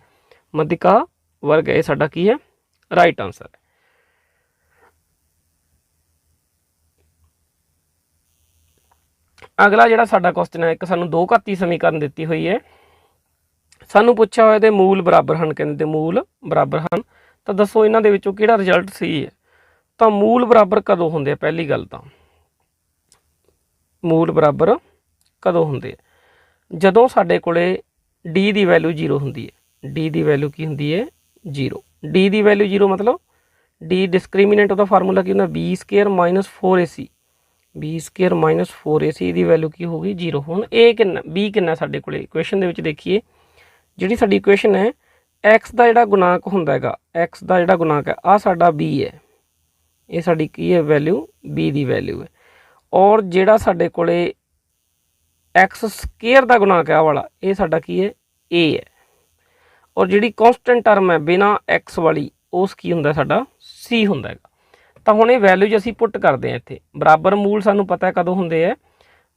मध्यिका वर्ग है, ये साडा की है राइट आंसर है। अगला जिहड़ा साडा क्वेश्चन है, एक सानू 2 घाती समीकरण दित्ती हुई है, सानू पुछया होया ते मूल बराबर हन, कहंदे मूल बराबर हन, तो दसो इन्हां दे विचों किहड़ा रिजल्ट सही है। तो मूल बराबर कदों हुंदे, पहली गल तां मूल बराबर कदों हुंदे जदों साडे कोले डी की वैल्यू 0 हुंदी है। डी की वैल्यू की हुंदी है 0। डी की वैल्यू 0 मतलब डी डिस्क्रिमिनेंट का फार्मूला की होंदा b² - 4ac, b² - 4ac की वैल्यू की होगी 0। हुण ए कितना b कितना साडे कोले इक्वेशन दे विच देखिए, जिहड़ी साडी इक्वेशन है x का जिहड़ा गुणांक हुंदा हैगा, x का जिहड़ा गुणांक है आ साडा b है, ये साडी की है वैल्यू b की वैल्यू है। और जिहड़ा साडे कोले x² का गुणांक है आ वाला, ये साडा की है a है। और जिहड़ी कॉन्स्टेंट टर्म है बिना x वाली उस की हुंदा साडा c हुंदा हैगा। तो हुण ये वैल्यू जो असीं पुट करते हैं इत्थे, बराबर मूल सानू पता है कदों हुंदे है,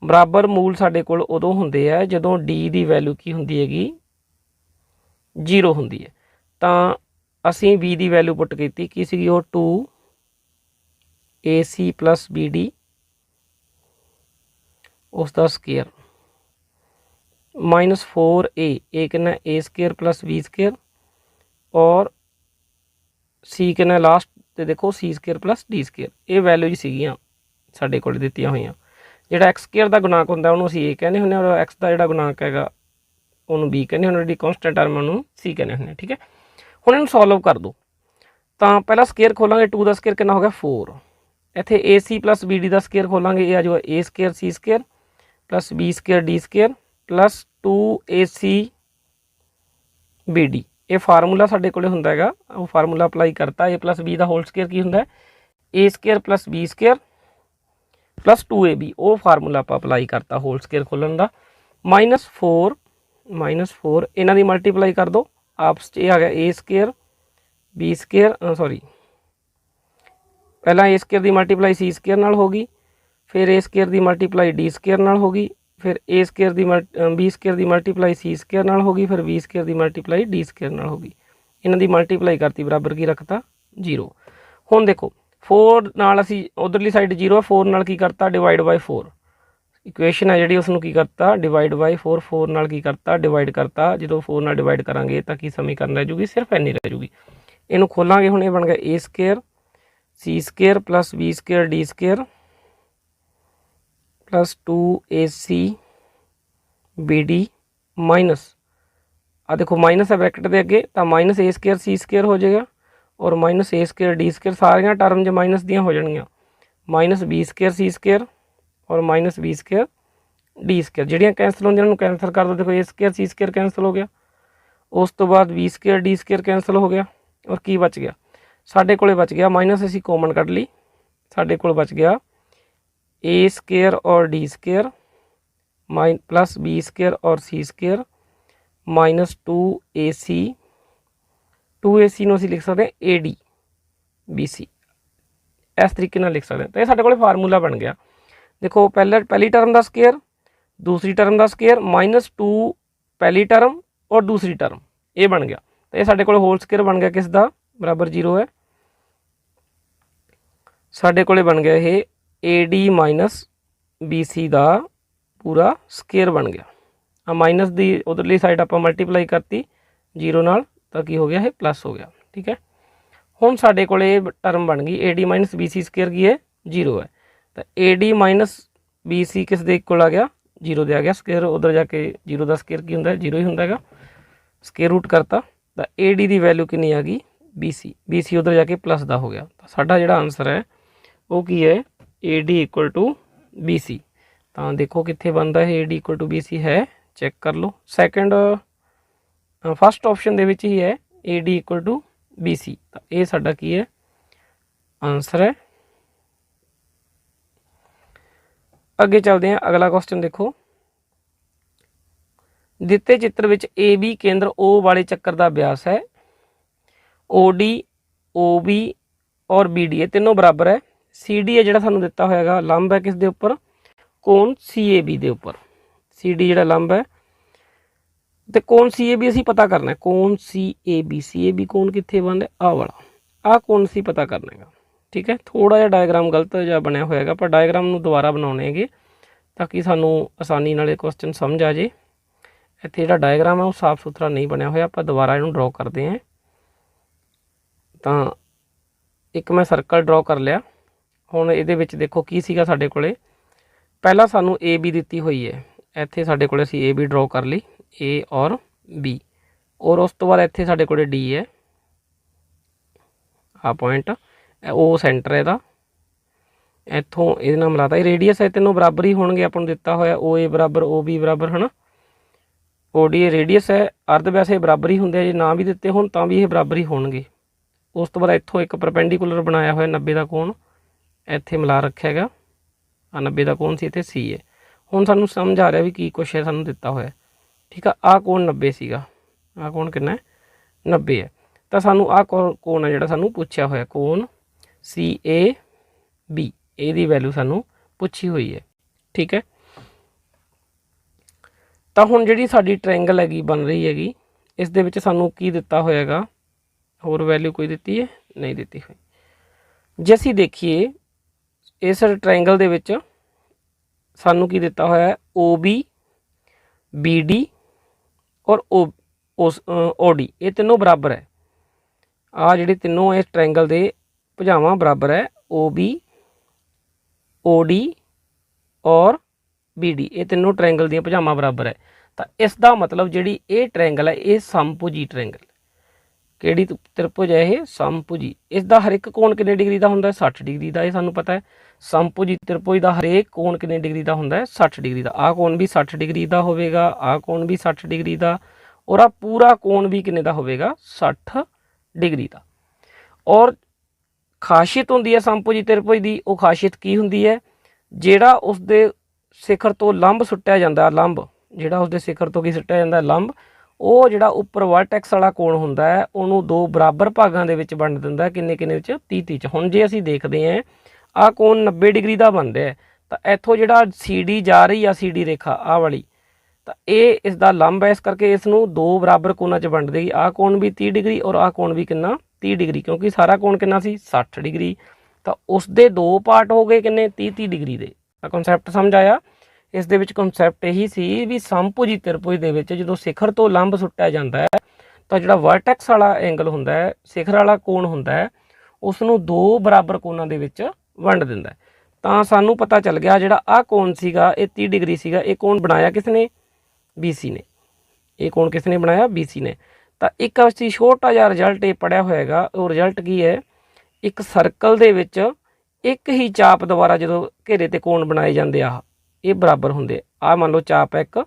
बराबर मूल साडे कोल उदों हुंदे है जदों d की वैल्यू की हुंदी हैगी 0 हुंदी है। तो असीं b की वैल्यू पुट कीती की सीगी वो 2ac + bd उसका स्केयर -4a, ए कितना a² + b², और c कितना लास्ट ते देखो c² + d²। ये वैल्यू जी सीगियां साडे कोल दित्तियां होईयां। जिहड़ा x² का गुणांक हुंदा उहनूं असीं a कहने हुंदे और x का जिहड़ा गुणांक हैगा उहनूं b कहने हुंदे, जिहड़ी कॉन्स्टेंट टर्म उहनूं c कहने हुंदे। ठीक है, हुण इहनूं सॉल्व कर दो। तो पहला स्केयर खोलांगे, 2 का स्केयर कितना हो गया 4, इत्थे ac + bd का स्केयर खोलांगे, ये आ जाऊगा a² c² + b² d² + 2ac bd। ये फार्मूला साडे कोले हुंदा हैगा, वो फार्मूला अप्लाई करता, a + b का होल स्केयर की हुंदा a² + b² + 2ab, वो फार्मूला आप अप्लाई करता होल स्केयर खोलन का। -4 इन्हां दी मल्टीप्लाई कर दो आपस च, आ गया a² b² सॉरी पहला a² की मल्टीप्लाई c² नाल होगी, फिर a² की मल्टीप्लाई d² नाल होगी, फिर a² की b² की मल्टीप्लाई c² नाल होगी, फिर b² की मल्टीप्लाई d² नाल होगी। इन्हां दी मल्टीप्लाई करती बराबर की रखता 0। हुण देखो 4 नाल असीं उधरली साइड 0 है, 4 नाल की करता डिवाइड बाय 4, इक्वेशन है जिहड़ी उसनूं की करता डिवाइड बाय 4, 4 नाल की करता डिवाइड करता। जो 4 नाल डिवाइड करांगे तो की समीकरण रह जूगी, सिर्फ इन्नी रह जूगी। इनू खोलांगे हुण, ये बन गया a² c² + b² d² + 2ac bd minus आ देखो माइनस है ब्रैकेट के अगे, तो -a² c² हो जाएगा और -a² d², सारियां टर्म जो माइनस दियां हो जाएगियां, -b² c² और -b² d², जिहड़ियां कैंसल होंदियां उन्होंने कैंसल कर दो। देखो a² c² कैंसल हो गया, उस तो बाद b² d² कैंसल हो गया, और की बच गया साढ़े कोले बच गया माइनस असी कॉमन कढ़ ली साढ़े कोल बच गया ए स्केयर और D square plus B square और C square minus 2AC 2AC ਨੂੰ ਅਸੀਂ ਲਿਖ ਸਕਦੇ ਹਾਂ AD BC इस तरीके नाल लिख सकते हैं। तो ये साढ़े कोल फार्मूला बन गया देखो पहली टर्म का स्केयर दूसरी टर्म का स्केयर -2 पहली टर्म और दूसरी टर्म ये बन गया। तो ये साढ़े कोल होल स्केयर बन गया किसका बराबर 0 है साढ़े कोल बन गया ये AD BC का पूरा स्केयर बन गया माइनस की उधरली साइड आप मल्टीप्लाई करती 0 नाल तो की हो गया है प्लस हो गया ठीक है। हुण साढ़े कोल टर्म बन गई AD BC स्केयर की है 0 है तो AD BC किस दे इक्वल आ गया 0 दे आ गया स्केयर उधर जाके 0 का स्केयर की होंगे 0 ही होंगे स्केयर रूट करता तो AD की वैल्यू कितनी आ गई BC उधर जाके प्लस का हो गया तो साडा जिहड़ा आंसर है वो की है AD = BC। तो देखो कित्थे बनता है AD = BC है चैक कर लो सैकेंड फस्ट ऑप्शन दे विच ही है AD = BC तो ये साडा की है आंसर है। अगे चलते हैं अगला क्वेश्चन देखो दिते चित्र विच AB केंद्र O वाले चक्कर का व्यास है OD OB और BD ये तीनों बराबर है CD है जिहड़ा सानूं दिता होएगा लंब है किस दे उपर कोण CAB दे उपर CD जिहड़ा लंब है तो कोण CAB असीं पता करना है कोण CAB कोण कित्थे बनदा आ वाला आ कोण असीं पता करना है ठीक है। थोड़ा जिहा डायग्राम गलत जिहा बनया होएगा पर डायग्राम नूं दोबारा बनाउणे हैगे ताकि सानूं आसानी नाल क्वेश्चन समझ आ जाए। इत्थे जिहड़ा डायग्राम है वो साफ सुथरा नहीं बनया होया आपां दोबारा इहनूं ड्रॉ करते हैं तो एक मैं सर्कल ड्रॉ कर लिया हुण इहदे विच देखो की सीगा साडे कोले पहला सानूं AB दित्ती हुई है इत्थे साडे कोले असीं AB ड्रॉ कर ली A और B और उस तो बाद इत्थे साडे कोले D है आ पॉइंट O सेंटर है इत्थों इहदे नाल मिलाता रेडियस है तीनों बराबर ही होणगे आपां नूं दित्ता होया OA बराबर OB बराबर है ना OD रेडियस है अर्ध वैसे बराबर ही होंगे जे ना भी दिते होण तां भी ये बराबर ही होणगे। उस तो बाद इत्थों एक परपेंडिकुलर बनाया होया 90 का कोण इत्थे मिला रखिया हैगा 90 का कोण सी इत्थे C है हुण सानूं समझ आ रहा भी की कुछ है सानूं दिता होया ठीक है। आ कोण 90 सीगा आ कोण कितना है 90 है तो सानूं आ कोण है जिहड़ा सानूं पुछया होया कोण CAB ਇਹਦੀ वैल्यू सानूं पुछी हुई है ठीक है। तो हुण जिहड़ी साडी ट्रायंगल हैगी बन रही हैगी इस दे विच सानूं की दिता होएगा होर वैल्यू कोई दित्ती है नहीं दित्ती हुई। जे असीं देखिए इस ट्रायंगल दे विच सानूं की दिता होया है OB BD और OD ये तीनों बराबर है आ जिहड़े तीनों इस ट्रायंगल दे भुजावां बराबर है OB OD और BD ये तीनों ट्रायंगल दी भुजावां बराबर है तो इसका मतलब जिहड़ी ये ट्रायंगल है ये समभुजी ट्रायंगल किहड़ी त्रिभुज है ये समभुजी इसका हर एक कोण कितने डिग्री का हुंदा है 60 डिग्री का ये सानूं पता है समभुजी त्रिभुज का हरेक कोण कितने डिग्री का हुंदा है 60 डिग्री का आ कोण भी 60 डिग्री का होवेगा आ कोण भी 60 डिग्री का और आ पूरा कोण भी कितने का होवेगा 60 डिग्री का। और खासियत हुंदी है समभुजी त्रिभुज की वो खासियत की हुंदी है जिहड़ा उसदे सिखर तो लंब सुट्टिया जांदा लंब जिहड़ा उसदे सिखर तो की सुट्टिया जांदा लंब ਉਹ ਜਿਹੜਾ ਉੱਪਰ ਵਰਟੈਕਸ ਵਾਲਾ ਕੋਣ ਹੁੰਦਾ ਹੈ ਉਹਨੂੰ ਦੋ ਬਰਾਬਰ ਭਾਗਾਂ ਦੇ ਵਿੱਚ ਵੰਡ ਦਿੰਦਾ ਕਿੰਨੇ ਕਿੰਨੇ ਵਿੱਚ 30 30 ਚ। ਹੁਣ ਜੇ ਅਸੀਂ ਦੇਖਦੇ ਹਾਂ ਆ ਕੋਣ 90 ਡਿਗਰੀ ਦਾ ਬਣਦਾ ਹੈ ਤਾਂ ਇੱਥੋਂ ਜਿਹੜਾ CD ਜਾ ਰਹੀ ਆ CD ਰੇਖਾ ਆ ਵਾਲੀ ਤਾਂ ਇਹ ਇਸ ਦਾ ਲੰਬ ਹੈ ਇਸ ਕਰਕੇ ਇਸ ਨੂੰ ਦੋ ਬਰਾਬਰ ਕੋਣਾਂ 'ਚ ਵੰਡ ਦੇਗੀ। ਆ ਕੋਣ ਵੀ 30 ਡਿਗਰੀ ਔਰ ਆ ਕੋਣ ਵੀ ਕਿੰਨਾ 30 ਡਿਗਰੀ ਕਿਉਂਕਿ ਸਾਰਾ ਕੋਣ ਕਿੰਨਾ ਸੀ 60 ਡਿਗਰੀ ਤਾਂ ਉਸ ਦੇ ਦੋ ਪਾਰਟ ਹੋ ਗਏ ਕਿੰਨੇ 30 30 ਡਿਗਰੀ ਦੇ। ਤਾਂ ਕਨਸੈਪਟ ਸਮਝ ਆਇਆ। इस दे विच कॉन्सैप्ट यही सी भी समभुजी त्रिभुज दे विच जदों सिखर तो लंब सुट्टिया जाता है तो जिहड़ा वर्टैक्स वाला एंगल हुंदा है सिखर वाला कोण हुंदा है उस नूं दो बराबर कोणां दे विच वंड दिंदा है। तां सानूं पता चल गया जिहड़ा आ कोण सीगा ये 30 डिग्री सीगा ये कोण बनाया किसने BC ने ये कोण किसने बनाया BC ने। तो एक असीं छोटा जिहा रिजल्ट ये पढ़िया होएगा वो रिजल्ट की है एक सर्कल दे विच एक ही चाप द्वारा जदों घेरे ते कोण बनाए जांदे आ ये बराबर होंगे। आ मान लो चाप है एक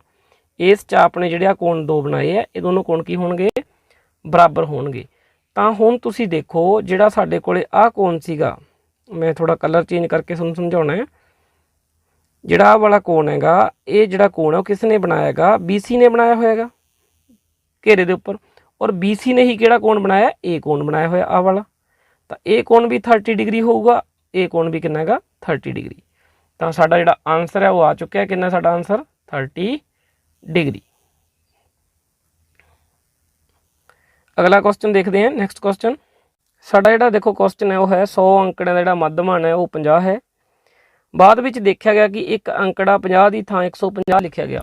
इस चाप ने जिहड़े कोण दो बनाए है ये दोनों कोण की होणगे बराबर होणगे। ਤਾਂ ਹੁਣ ਤੁਸੀਂ ਦੇਖੋ ਜਿਹੜਾ ਸਾਡੇ ਕੋਲੇ ਆਹ ਕੋਣ ਸੀਗਾ, ਮੈਂ ਥੋੜਾ ਕਲਰ ਚੇਂਜ ਕਰਕੇ ਤੁਹਾਨੂੰ ਸਮਝਾਉਣਾ ਹੈ। ਜਿਹੜਾ ਆਹ ਵਾਲਾ ਕੋਣ ਹੈਗਾ, ਇਹ ਜਿਹੜਾ ਕੋਣ ਹੈ ਉਹ ਕਿਸ ਨੇ ਬਣਾਇਆ ਹੈਗਾ, BC ਨੇ ਬਣਾਇਆ ਹੋਇਆ ਹੈਗਾ ਘੇਰੇ ਦੇ ਉੱਪਰ। ਔਰ BC ਨੇ ਹੀ ਕਿਹੜਾ ਕੋਣ ਬਣਾਇਆ, ਇਹ ਕੋਣ ਬਣਾਇਆ ਹੋਇਆ ਆਹ ਵਾਲਾ। ਤਾਂ ਇਹ ਕੋਣ ਵੀ 30 ਡਿਗਰੀ ਹੋਊਗਾ, ਇਹ ਕੋਣ ਵੀ ਕਿੰਨਾ ਹੈਗਾ 30 ਡਿਗਰੀ। ਤਾਂ ਸਾਡਾ ਜਿਹੜਾ ਆਨਸਰ ਹੈ ਉਹ ਆ ਚੁੱਕਿਆ, ਕਿੰਨਾ ਸਾਡਾ ਆਨਸਰ 30 ਡਿਗਰੀ। ਅਗਲਾ ਕੁਐਸਚਨ ਦੇਖਦੇ ਹਾਂ। ਨੈਕਸਟ ਕੁਐਸਚਨ ਸਾਡਾ ਜਿਹੜਾ ਦੇਖੋ ਕੁਐਸਚਨ ਹੈ ਉਹ ਹੈ 100 ਅੰਕੜਿਆਂ ਦਾ ਜਿਹੜਾ ਮੱਧਮਾਨ ਹੈ ਉਹ 50 ਹੈ। ਬਾਅਦ ਵਿੱਚ ਦੇਖਿਆ ਗਿਆ ਕਿ ਇੱਕ ਅੰਕੜਾ 50 ਦੀ ਥਾਂ 150 ਲਿਖਿਆ ਗਿਆ,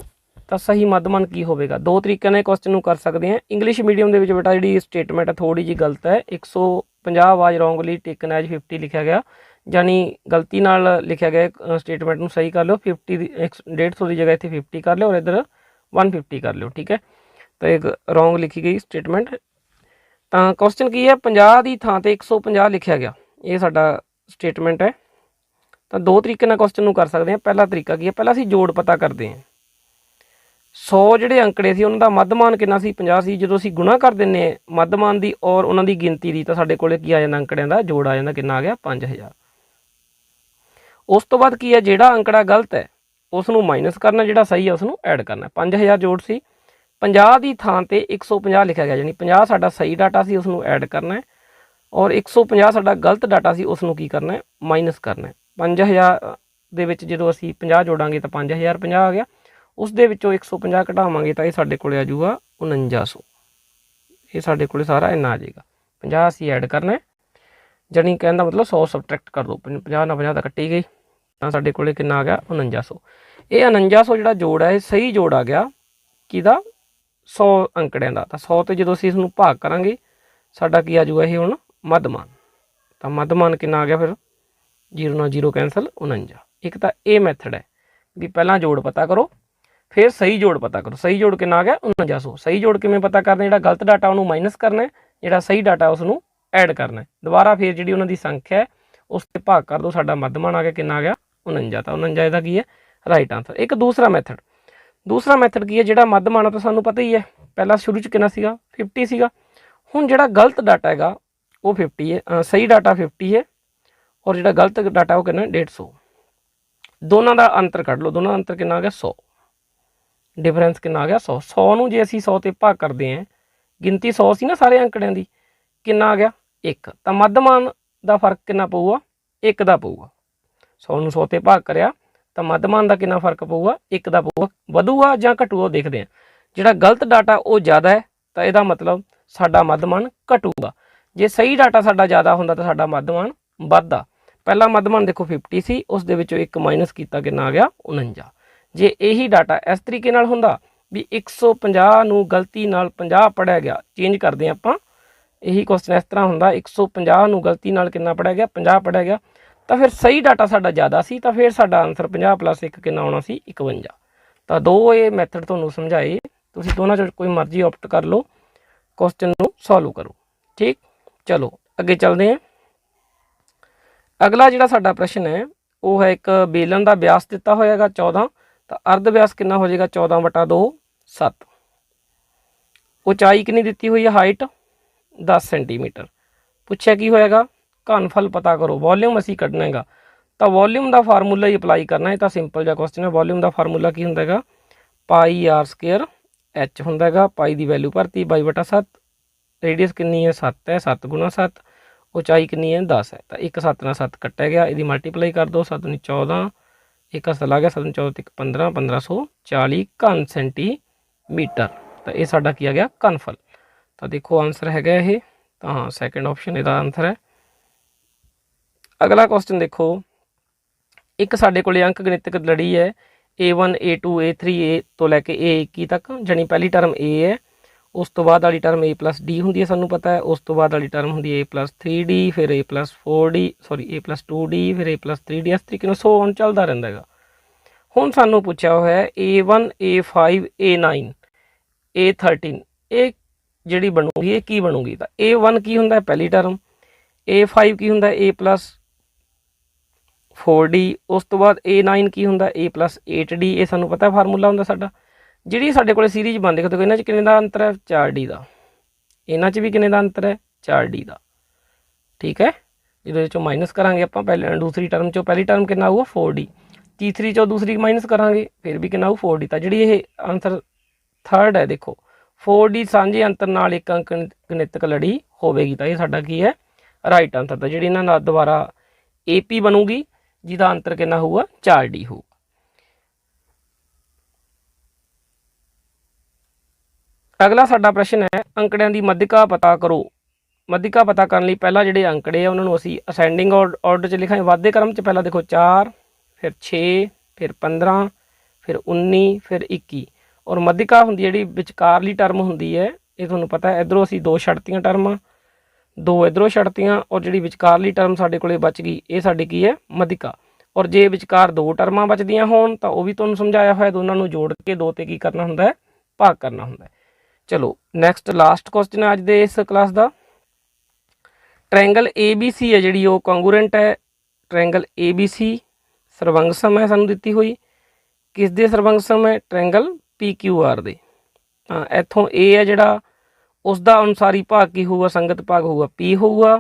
ਤਾਂ ਸਹੀ ਮੱਧਮਾਨ ਕੀ ਹੋਵੇਗਾ। ਦੋ ਤਰੀਕਿਆਂ ਨਾਲ ਕੁਐਸਚਨ ਨੂੰ ਕਰ ਸਕਦੇ ਹਾਂ। ਇੰਗਲਿਸ਼ ਮੀਡੀਅਮ ਦੇ ਵਿੱਚ ਬੇਟਾ ਜਿਹੜੀ ਸਟੇਟਮੈਂਟ ਹੈ ਥੋੜੀ ਜਿਹੀ ਗਲਤ ਹੈ। 150 ਵਾਜ ਰੋਂਗਲੀ ਟੇਕਨ ਐਜ 50 ਲਿਖਿਆ ਗਿਆ, ਜਾਨੀ ਗਲਤੀ ਨਾਲ ਲਿਖਿਆ ਗਿਆ। ਸਟੇਟਮੈਂਟ ਨੂੰ ਸਹੀ ਕਰ ਲਿਓ, 50 ਦੀ 150 ਦੀ ਜਗ੍ਹਾ ਇੱਥੇ 50 ਕਰ ਲਿਓ ਔਰ ਇੱਧਰ 150 ਕਰ ਲਿਓ, ਠੀਕ ਹੈ। ਤਾਂ ਇੱਕ ਰੋਂਗ ਲਿਖੀ ਗਈ ਸਟੇਟਮੈਂਟ। ਤਾਂ ਕੁਐਸਚਨ ਕੀ ਹੈ, 50 ਦੀ ਥਾਂ ਤੇ 150 ਲਿਖਿਆ ਗਿਆ, ਇਹ ਸਾਡਾ ਸਟੇਟਮੈਂਟ ਹੈ। ਤਾਂ ਦੋ ਤਰੀਕੇ ਨਾਲ ਕੁਐਸਚਨ ਨੂੰ ਕਰ ਸਕਦੇ ਹਾਂ। ਪਹਿਲਾ ਤਰੀਕਾ ਕੀ ਹੈ, ਪਹਿਲਾਂ ਅਸੀਂ ਜੋੜ ਪਤਾ ਕਰਦੇ ਹਾਂ। 100 ਜਿਹੜੇ ਅੰਕੜੇ ਸੀ ਉਹਨਾਂ ਦਾ ਮੱਧਮਾਨ ਕਿੰਨਾ ਸੀ, 50 ਸੀ। ਜਦੋਂ ਅਸੀਂ ਗੁਣਾ ਕਰ ਦਿੰਦੇ ਹਾਂ ਮੱਧਮਾਨ ਦੀ ਔਰ ਉਹਨਾਂ ਦੀ ਗਿਣਤੀ ਦੀ, ਤਾਂ ਸਾਡੇ ਕੋਲੇ ਕੀ ਆ ਜਾਂਦਾ, ਅੰਕੜਿਆਂ ਦਾ ਜੋੜ ਆ ਜਾਂਦਾ। ਕਿੰਨਾ ਆ ਗਿਆ, 5000। ਉਸ ਤੋਂ ਬਾਅਦ ਕੀ ਹੈ, ਜਿਹੜਾ ਅੰਕੜਾ ਗਲਤ ਹੈ ਉਸ ਨੂੰ ਮਾਈਨਸ ਕਰਨਾ, ਜਿਹੜਾ ਸਹੀ ਹੈ ਉਸ ਨੂੰ ਐਡ ਕਰਨਾ। 5000 ਜੋੜ ਸੀ, 50 ਦੀ ਥਾਂ ਤੇ 150 ਲਿਖਿਆ ਗਿਆ, ਯਾਨੀ 50 ਸਾਡਾ ਸਹੀ ਡਾਟਾ ਸੀ, ਉਸ ਨੂੰ ਐਡ ਕਰਨਾ ਹੈ। ਔਰ 150 ਸਾਡਾ ਗਲਤ ਡਾਟਾ ਸੀ, ਉਸ ਨੂੰ ਕੀ ਕਰਨਾ ਹੈ, ਮਾਈਨਸ ਕਰਨਾ ਹੈ। 5000 ਦੇ ਵਿੱਚ ਜਦੋਂ ਅਸੀਂ 50 ਜੋੜਾਂਗੇ ਤਾਂ 5050 ਆ ਗਿਆ। ਉਸ ਦੇ ਵਿੱਚੋਂ 150 ਘਟਾਵਾਂਗੇ ਤਾਂ ਇਹ ਸਾਡੇ ਕੋਲ ਆ ਜਾਊਗਾ 4900। ਇਹ ਸਾਡੇ ਕੋਲ ਸਾਰਾ ਇੰਨਾ ਆ ਜਾਏਗਾ। 50 ਅਸੀਂ ਐਡ ਕਰਨਾ, ਜਾਨੀ ਕਹਿਣ ਦਾ ਮਤਲਬ 100 ਸਬਟਰੈਕਟ ਕਰ ਦਿਓ। 50 ਨਾਲ 50 ਤਾਂ ਕੱਟੀ ਗਈ, ਤਾਂ ਸਾਡੇ ਕੋਲ ਕਿੰਨਾ ਆ ਗਿਆ, 4900। ਇਹ 4900 ਜਿਹੜਾ ਜੋੜ ਹੈ ਇਹ ਸਹੀ ਜੋੜ ਆ ਗਿਆ ਕਿਹਦਾ, 100 ਅੰਕੜਿਆਂ ਦਾ। ਤਾਂ 100 ਤੇ ਜਦੋਂ ਅਸੀਂ ਇਸ ਨੂੰ ਭਾਗ ਕਰਾਂਗੇ ਸਾਡਾ ਕੀ ਆ ਜਾਊਗਾ, ਇਹ ਹੁਣ ਮੱਧਮਾਨ। ਤਾਂ ਮੱਧਮਾਨ ਕਿੰਨਾ ਆ ਗਿਆ, ਫਿਰ 0 ਨਾਲ 0 ਕੈਂਸਲ, 49। ਇੱਕ ਤਾਂ ਇਹ ਮੈਥਡ ਹੈ ਵੀ ਪਹਿਲਾਂ ਜੋੜ ਪਤਾ ਕਰੋ ਫਿਰ ਸਹੀ ਜੋੜ ਪਤਾ ਕਰੋ। ਸਹੀ ਜੋੜ ਕਿੰਨਾ ਆ ਗਿਆ, 4900। ਸਹੀ ਜੋੜ ਕਿਵੇਂ ਪਤਾ ਕਰਨਾ, ਜਿਹੜਾ ਗਲਤ ਡਾਟਾ ਉਹਨੂੰ ਮਾਈਨਸ ਕਰਨਾ, ਜਿਹੜਾ ਸਹੀ ਡਾਟਾ ਉਸ ਨੂੰ ਐਡ ਕਰਨਾ। ਦੁਬਾਰਾ ਫਿਰ ਜਿਹੜੀ ਉਹਨਾਂ ਦੀ ਸੰਖਿਆ ਹੈ ਉਸ 'ਤੇ ਭਾਗ ਕਰ ਦਿਓ, ਸਾਡਾ ਮੱਧਮਾਨ ਆ ਗਿਆ, ਕਿੰਨਾ ਆ ਗਿਆ, 49। ਤਾਂ 49 ਇਹਦਾ ਕੀ ਹੈ, ਰਾਈਟ ਆਨਸਰ। ਇੱਕ ਦੂਸਰਾ ਮੈਥਡ ਕੀ ਹੈ, ਜਿਹੜਾ ਮੱਧਮਾਨ ਤਾਂ ਸਾਨੂੰ ਪਤਾ ਹੀ ਹੈ, ਪਹਿਲਾਂ ਸ਼ੁਰੂ 'ਚ ਕਿੰਨਾ ਸੀਗਾ, 50 ਸੀਗਾ। ਹੁਣ ਜਿਹੜਾ ਗਲਤ ਡਾਟਾ ਹੈਗਾ ਉਹ 50 ਹੈ, ਸਹੀ ਡਾਟਾ 50 ਹੈ ਔਰ ਜਿਹੜਾ ਗਲਤ ਡਾਟਾ ਉਹ ਕਿੰਨਾ, 150। ਦੋਨਾਂ ਦਾ ਅੰਤਰ ਕੱਢ ਲਓ, ਦੋਨਾਂ ਦਾ ਅੰਤਰ ਕਿੰਨਾ ਆ ਗਿਆ, 100। ਡਿਫਰੈਂਸ ਕਿੰਨਾ ਆ ਗਿਆ, 100। 100 ਨੂੰ ਜੇ ਅਸੀਂ 100 ਤੇ ਭਾਗ ਕਰਦੇ ਹਾਂ, ਗਿਣਤੀ 100 ਸੀ ਨਾ ਸਾਰੇ ਅੰਕੜਿਆਂ ਦੀ, ਕਿੰਨਾ ਆ ਗਿਆ, 1। ਤਾਂ ਮੱਧਮਾਨ ਦਾ ਫਰਕ ਕਿੰਨਾ ਪਊਗਾ, 1 ਦਾ ਪਊਗਾ। 100 ਨੂੰ 100 ਤੇ ਭਾਗ ਕਰਿਆ ਤਾਂ ਮੱਧਮਾਨ ਦਾ ਕਿੰਨਾ ਫਰਕ ਪਊਗਾ, 1 ਦਾ ਪਊਗਾ। ਵਧੂਗਾ ਜਾਂ ਘਟੂਗਾ ਉਹ ਦੇਖਦੇ ਹਾਂ। ਜਿਹੜਾ ਗਲਤ ਡਾਟਾ ਉਹ ਜ਼ਿਆਦਾ ਹੈ ਤਾਂ ਇਹਦਾ ਮਤਲਬ ਸਾਡਾ ਮੱਧਮਾਨ ਘਟੂਗਾ। ਜੇ ਸਹੀ ਡਾਟਾ ਸਾਡਾ ਜ਼ਿਆਦਾ ਹੁੰਦਾ ਤਾਂ ਸਾਡਾ ਮੱਧਮਾਨ ਵੱਧਦਾ। ਪਹਿਲਾ ਮੱਧਮਾਨ ਦੇਖੋ 50 ਸੀ, ਉਸ ਦੇ ਵਿੱਚੋਂ 1 ਮਾਈਨਸ ਕੀਤਾ, ਕਿੰਨਾ ਆ ਗਿਆ, 49। ਜੇ ਇਹੀ ਡਾਟਾ ਇਸ ਤਰੀਕੇ ਨਾਲ ਹੁੰਦਾ ਵੀ 150 ਨੂੰ ਗਲਤੀ ਨਾਲ 50 ਪੜ੍ਹਿਆ ਗਿਆ, ਚੇਂਜ ਕਰਦੇ ਹਾਂ ਆਪਾਂ, ਇਹੀ ਕੁਐਸਚਨ ਇਸ ਤਰ੍ਹਾਂ ਹੁੰਦਾ 150 ਨੂੰ ਗਲਤੀ ਨਾਲ ਕਿੰਨਾ ਪੜ੍ਹਿਆ ਗਿਆ, 50 ਪੜ੍ਹਿਆ ਗਿਆ, ਤਾਂ ਫਿਰ ਸਹੀ ਡਾਟਾ ਸਾਡਾ ਜ਼ਿਆਦਾ ਸੀ, ਤਾਂ ਫਿਰ ਸਾਡਾ ਆਨਸਰ 50 + 1 ਕਿੰਨਾ ਆਉਣਾ ਸੀ, 51। ਤਾਂ ਦੋ ਇਹ ਮੈਥਡ ਤੁਹਾਨੂੰ ਸਮਝਾਏ, ਤੁਸੀਂ ਦੋਨਾਂ 'ਚੋਂ ਕੋਈ ਮਰਜ਼ੀ ਆਪਟ ਕਰ ਲਓ, ਕੁਐਸਚਨ ਨੂੰ ਸੋਲਵ ਕਰੋ। ਠੀਕ, ਚਲੋ ਅੱਗੇ ਚੱਲਦੇ ਹਾਂ। ਅਗਲਾ ਜਿਹੜਾ ਸਾਡਾ ਪ੍ਰਸ਼ਨ ਹੈ ਉਹ ਹੈ, ਇੱਕ ਬੇਲਨ ਦਾ ਵਿਆਸ ਦਿੱਤਾ ਹੋਏਗਾ 14, ਤਾਂ ਅਰਧ ਵਿਆਸ ਕਿੰਨਾ ਹੋ ਜਾਏਗਾ, 14/2 7। ਉਚਾਈ ਕਿੰਨੀ ਦਿੱਤੀ ਹੋਈ ਹੈ, ਹਾਈਟ 10 ਸੈਂਟੀਮੀਟਰ। ਪੁੱਛਿਆ ਕੀ ਹੋਏਗਾ, ਘਨਫਲ ਪਤਾ ਕਰੋ। ਵੋਲਿਊਮ ਅਸੀਂ ਕੱਢਣਾ ਹੈਗਾ, ਤਾਂ ਵੋਲਿਊਮ ਦਾ ਫਾਰਮੂਲਾ ਹੀ ਅਪਲਾਈ ਕਰਨਾ। ਇਹ ਤਾਂ ਸਿੰਪਲ ਜਿਹਾ ਕੁਐਸਚਨ ਹੈ। ਵੋਲਿਊਮ ਦਾ ਫਾਰਮੂਲਾ ਕੀ ਹੁੰਦਾ ਹੈਗਾ, πr² h ਹੁੰਦਾ ਹੈਗਾ। ਪਾਈ ਦੀ ਵੈਲਿਊ ਭਰਤੀ 22/7। ਰੇਡੀਅਸ ਕਿੰਨੀ ਹੈ, 7 ਹੈ, 7 × 7। ਉਚਾਈ ਕਿੰਨੀ ਹੈ, 10 ਹੈ। ਤਾਂ 1 7 ਨਾਲ 7 ਕੱਟਿਆ ਗਿਆ, ਇਹਦੀ ਮਲਟੀਪਲਾਈ ਕਰ ਦਿਓ। 7 × 14, 1 ਅਸਲ ਆ ਗਿਆ, 7 × 14 1 15, 1540 ਘਨ ਸੈਂਟੀਮੀਟਰ। ਤਾਂ ਇਹ ਸਾਡਾ ਕੀ ਆ ਗਿਆ, ਘਨਫਲ। ਤਾਂ ਦੇਖੋ ਆਨਸਰ ਹੈਗਾ ਇਹ, ਤਾਂ ਹਾਂ ਸੈਕਿੰਡ ਆਪਸ਼ਨ ਇਹਦਾ ਆਨਸਰ ਹੈ। ਅਗਲਾ ਕੁਐਸਚਨ ਦੇਖੋ, ਇੱਕ ਸਾਡੇ ਕੋਲ ਅੰਕ ਗਣਿਤਕ ਲੜੀ ਹੈ A1 A2 A3 A ਤੋਂ ਲੈ ਕੇ A21 ਤੱਕ, ਜਾਨੀ ਪਹਿਲੀ ਟਰਮ A ਹੈ, ਉਸ ਤੋਂ ਬਾਅਦ ਵਾਲੀ ਟਰਮ A + D ਹੁੰਦੀ ਹੈ, ਸਾਨੂੰ ਪਤਾ ਹੈ। ਉਸ ਤੋਂ ਬਾਅਦ ਵਾਲੀ ਟਰਮ ਹੁੰਦੀ ਹੈ A + 3D, ਫਿਰ A + 4D, sorry A + 2D, ਫਿਰ A + 3D। ਇਸ ਤਰੀਕੇ ਨਾਲ ਸੋ ਹੁਣ ਚੱਲਦਾ ਰਹਿੰਦਾ ਹੈਗਾ। ਹੁਣ ਸਾਨੂੰ ਪੁੱਛਿਆ ਹੋਇਆ ਹੈ A1 A5 A9 A13, ਇਹ ਜਿਹੜੀ ਬਣੂਗੀ ਇਹ ਕੀ ਬਣੂਗੀ। ਤਾਂ A1 ਕੀ ਹੁੰਦਾ, ਪਹਿਲੀ ਟਰਮ। A5 ਕੀ ਹੁੰਦਾ, A + 4D। ਉਸ ਤੋਂ ਬਾਅਦ A9 ਕੀ ਹੁੰਦਾ, A + 8D। ਇਹ ਸਾਨੂੰ ਪਤਾ ਫਾਰਮੂਲਾ ਹੁੰਦਾ ਸਾਡਾ। ਜਿਹੜੀ ਸਾਡੇ ਕੋਲ ਸੀਰੀਜ਼ ਬਣਦੀ, ਦੇਖੋ ਇਹਨਾਂ 'ਚ ਕਿੰਨੇ ਦਾ ਅੰਤਰ ਹੈ, 4D ਦਾ। ਇਹਨਾਂ 'ਚ ਵੀ ਕਿੰਨੇ ਦਾ ਅੰਤਰ ਹੈ, 4D ਦਾ। ठीक है, ਜਿਹਦੇ ਵਿੱਚੋਂ ਮਾਈਨਸ ਕਰਾਂਗੇ ਆਪਾਂ ਪਹਿਲੇ ਦੂਸਰੀ ਟਰਮ ਚੋਂ ਪਹਿਲੀ ਟਰਮ ਕਿੰਨਾ ਆਊਗਾ 4D, ਤੀਸਰੀ ਚੋਂ ਦੂਸਰੀ ਮਾਈਨਸ ਕਰਾਂਗੇ ਫਿਰ ਵੀ ਕਿੰਨਾ ਆਊ 4D। ਤਾਂ ਜਿਹੜੀ ਇਹ ਆਨਸਰ ਥਰਡ ਹੈ ਦੇਖੋ 4D ਸਾਂਝੇ ਅੰਤਰ ਨਾਲ ਇੱਕ ਅੰਕ ਗਣਿਤਕ ਲੜੀ ਹੋਵੇਗੀ। ਤਾਂ ਇਹ ਸਾਡਾ ਕੀ ਹੈ ਰਾਈਟ ਆਨਸਰ। ਤਾਂ ਜਿਹੜੀ ਇਹਨਾਂ ਨਾਲ ਦੁਬਾਰਾ AP ਬਣੂਗੀ ਜਿਹਦਾ ਅੰਤਰ ਕਿੰਨਾ ਹੋਊਗਾ 4D ਹੋਊਗਾ। ਅਗਲਾ ਸਾਡਾ ਪ੍ਰਸ਼ਨ ਹੈ ਅੰਕੜਿਆਂ ਦੀ ਮੱਧਿਕਾ ਪਤਾ ਕਰੋ। ਮੱਧਿਕਾ ਪਤਾ ਕਰਨ ਲਈ ਪਹਿਲਾਂ ਜਿਹੜੇ ਅੰਕੜੇ ਆ ਉਹਨਾਂ ਨੂੰ ਅਸੀਂ ਅਸੈਂਡਿੰਗ ਆਰਡਰ 'ਚ ਲਿਖਾਂਗੇ। ਵਾਧੇ ਕ੍ਰਮ 'ਚ ਪਹਿਲਾਂ ਦੇਖੋ 4, ਫਿਰ 6, ਫਿਰ 15, ਫਿਰ 19, ਫਿਰ 21 ਔਰ ਮੱਧਿਕਾ ਹੁੰਦੀ ਜਿਹੜੀ ਵਿਚਕਾਰਲੀ ਟਰਮ ਹੁੰਦੀ ਹੈ ਇਹ ਤੁਹਾਨੂੰ ਪਤਾ ਹੈ। ਇੱਧਰੋਂ ਅਸੀਂ 2 ਛੱਡਤੀਆਂ ਟਰਮਾਂ, 2 ਇੱਧਰੋਂ ਛੱਡਤੀਆਂ ਔਰ ਜਿਹੜੀ ਵਿਚਕਾਰਲੀ ਟਰਮ ਸਾਡੇ ਕੋਲੇ ਬਚ ਗਈ ਇਹ ਸਾਡੀ ਕੀ ਹੈ ਮੱਧਿਕਾ। ਔਰ ਜੇ ਵਿਚਕਾਰ 2 ਟਰਮਾਂ ਬਚਦੀਆਂ ਹੋਣ ਤਾਂ ਉਹ ਵੀ ਤੁਹਾਨੂੰ ਸਮਝਾਇਆ ਹੋਇਆ, ਦੋਨਾਂ ਨੂੰ ਜੋੜ ਕੇ 2 ਤੇ ਕੀ ਕਰਨਾ ਹੁੰਦਾ ਹੈ ਭਾਗ ਕਰਨਾ ਹੁੰਦਾ ਹੈ। ਚਲੋ ਨੈਕਸਟ ਲਾਸਟ ਕੁਐਸਚਨ ਹੈ ਅੱਜ ਦੇ ਇਸ ਕਲਾਸ ਦਾ। ट्रायंगल ABC है जी वो कॉन्गूरेंट है। ट्रायंगल ABC ਸਰਵੰਗਸਮ है सानू ਦਿੱਤੀ ਹੋਈ, किस दे ਸਰਵੰਗਸਮ है ट्रायंगल PQR ਦੇ। ਇੱਥੋਂ A है ਜਿਹੜਾ ਉਸ ਦਾ ਅਨੁਸਾਰੀ ਭਾਗ ਕੀ ਹੋਊਗਾ ਸੰਗਤ ਭਾਗ ਹੋਊਗਾ P ਹੋਊਗਾ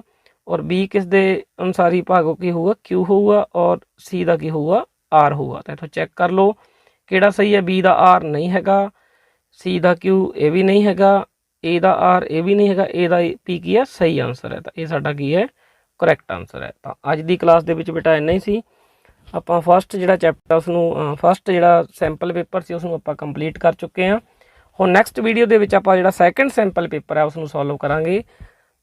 ਔਰ B ਕਿਸ ਦੇ ਅਨੁਸਾਰੀ ਭਾਗ ਕੀ ਹੋਊਗਾ Q ਹੋਊਗਾ ਔਰ C ਦਾ ਕੀ ਹੋਊਗਾ R ਹੋਊਗਾ। ਤਾਂ ਇੱਥੋਂ ਚੈੱਕ ਕਰ ਲਓ ਕਿਹੜਾ ਸਹੀ ਹੈ। B ਦਾ R ਨਹੀਂ ਹੈਗਾ, C ਦਾ Q ਇਹ ਵੀ ਨਹੀਂ ਹੈਗਾ, A ਦਾ R ਇਹ ਵੀ ਨਹੀਂ ਹੈਗਾ, A ਦਾ P ਕੀ ਹੈ ਸਹੀ ਆਨਸਰ ਹੈ। ਤਾਂ ਇਹ ਸਾਡਾ ਕੀ ਹੈ ਕਰੈਕਟ ਆਨਸਰ ਹੈ। ਤਾਂ ਅੱਜ ਦੀ ਕਲਾਸ ਦੇ ਵਿੱਚ ਬੇਟਾ ਇੰਨਾ ਹੀ ਸੀ। ਆਪਾਂ ਫਸਟ ਜਿਹੜਾ ਚੈਪਟਰ ਉਸਨੂੰ ਫਸਟ ਜਿਹੜਾ ਸੈਂਪਲ ਪੇਪਰ ਸੀ ਉਸਨੂੰ ਆਪਾਂ ਕੰਪਲੀਟ ਕਰ ਚੁੱਕੇ ਹਾਂ। ਹੁਣ ਨੈਕਸਟ ਵੀਡੀਓ ਦੇ ਵਿੱਚ ਆਪਾਂ ਜਿਹੜਾ ਸੈਕੰਡ ਸੈਂਪਲ ਪੇਪਰ ਹੈ ਉਸਨੂੰ ਸੋਲਵ ਕਰਾਂਗੇ।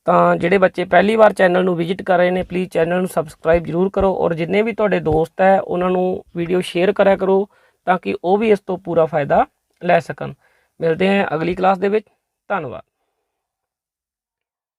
ਤਾਂ ਜਿਹੜੇ ਬੱਚੇ ਪਹਿਲੀ ਵਾਰ ਚੈਨਲ ਨੂੰ ਵਿਜ਼ਿਟ ਕਰ ਰਹੇ ਨੇ ਪਲੀਜ਼ ਚੈਨਲ ਨੂੰ ਸਬਸਕ੍ਰਾਈਬ ਜ਼ਰੂਰ ਕਰੋ ਔਰ ਜਿੰਨੇ ਵੀ ਤੁਹਾਡੇ ਦੋਸਤ ਹੈ ਉਹਨਾਂ ਨੂੰ ਵੀਡੀਓ ਸ਼ੇਅਰ ਕਰਿਆ ਕਰੋ ਤਾਂ ਕਿ ਉਹ ਵੀ ਇਸ ਤੋਂ ਪੂਰਾ ਫਾਇਦਾ ਲੈ ਸਕਣ। ਮਿਲਦੇ ਹਾਂ ਅਗਲੀ ਕਲਾਸ ਦੇ ਵਿੱਚ। ਧੰਨਵਾਦ।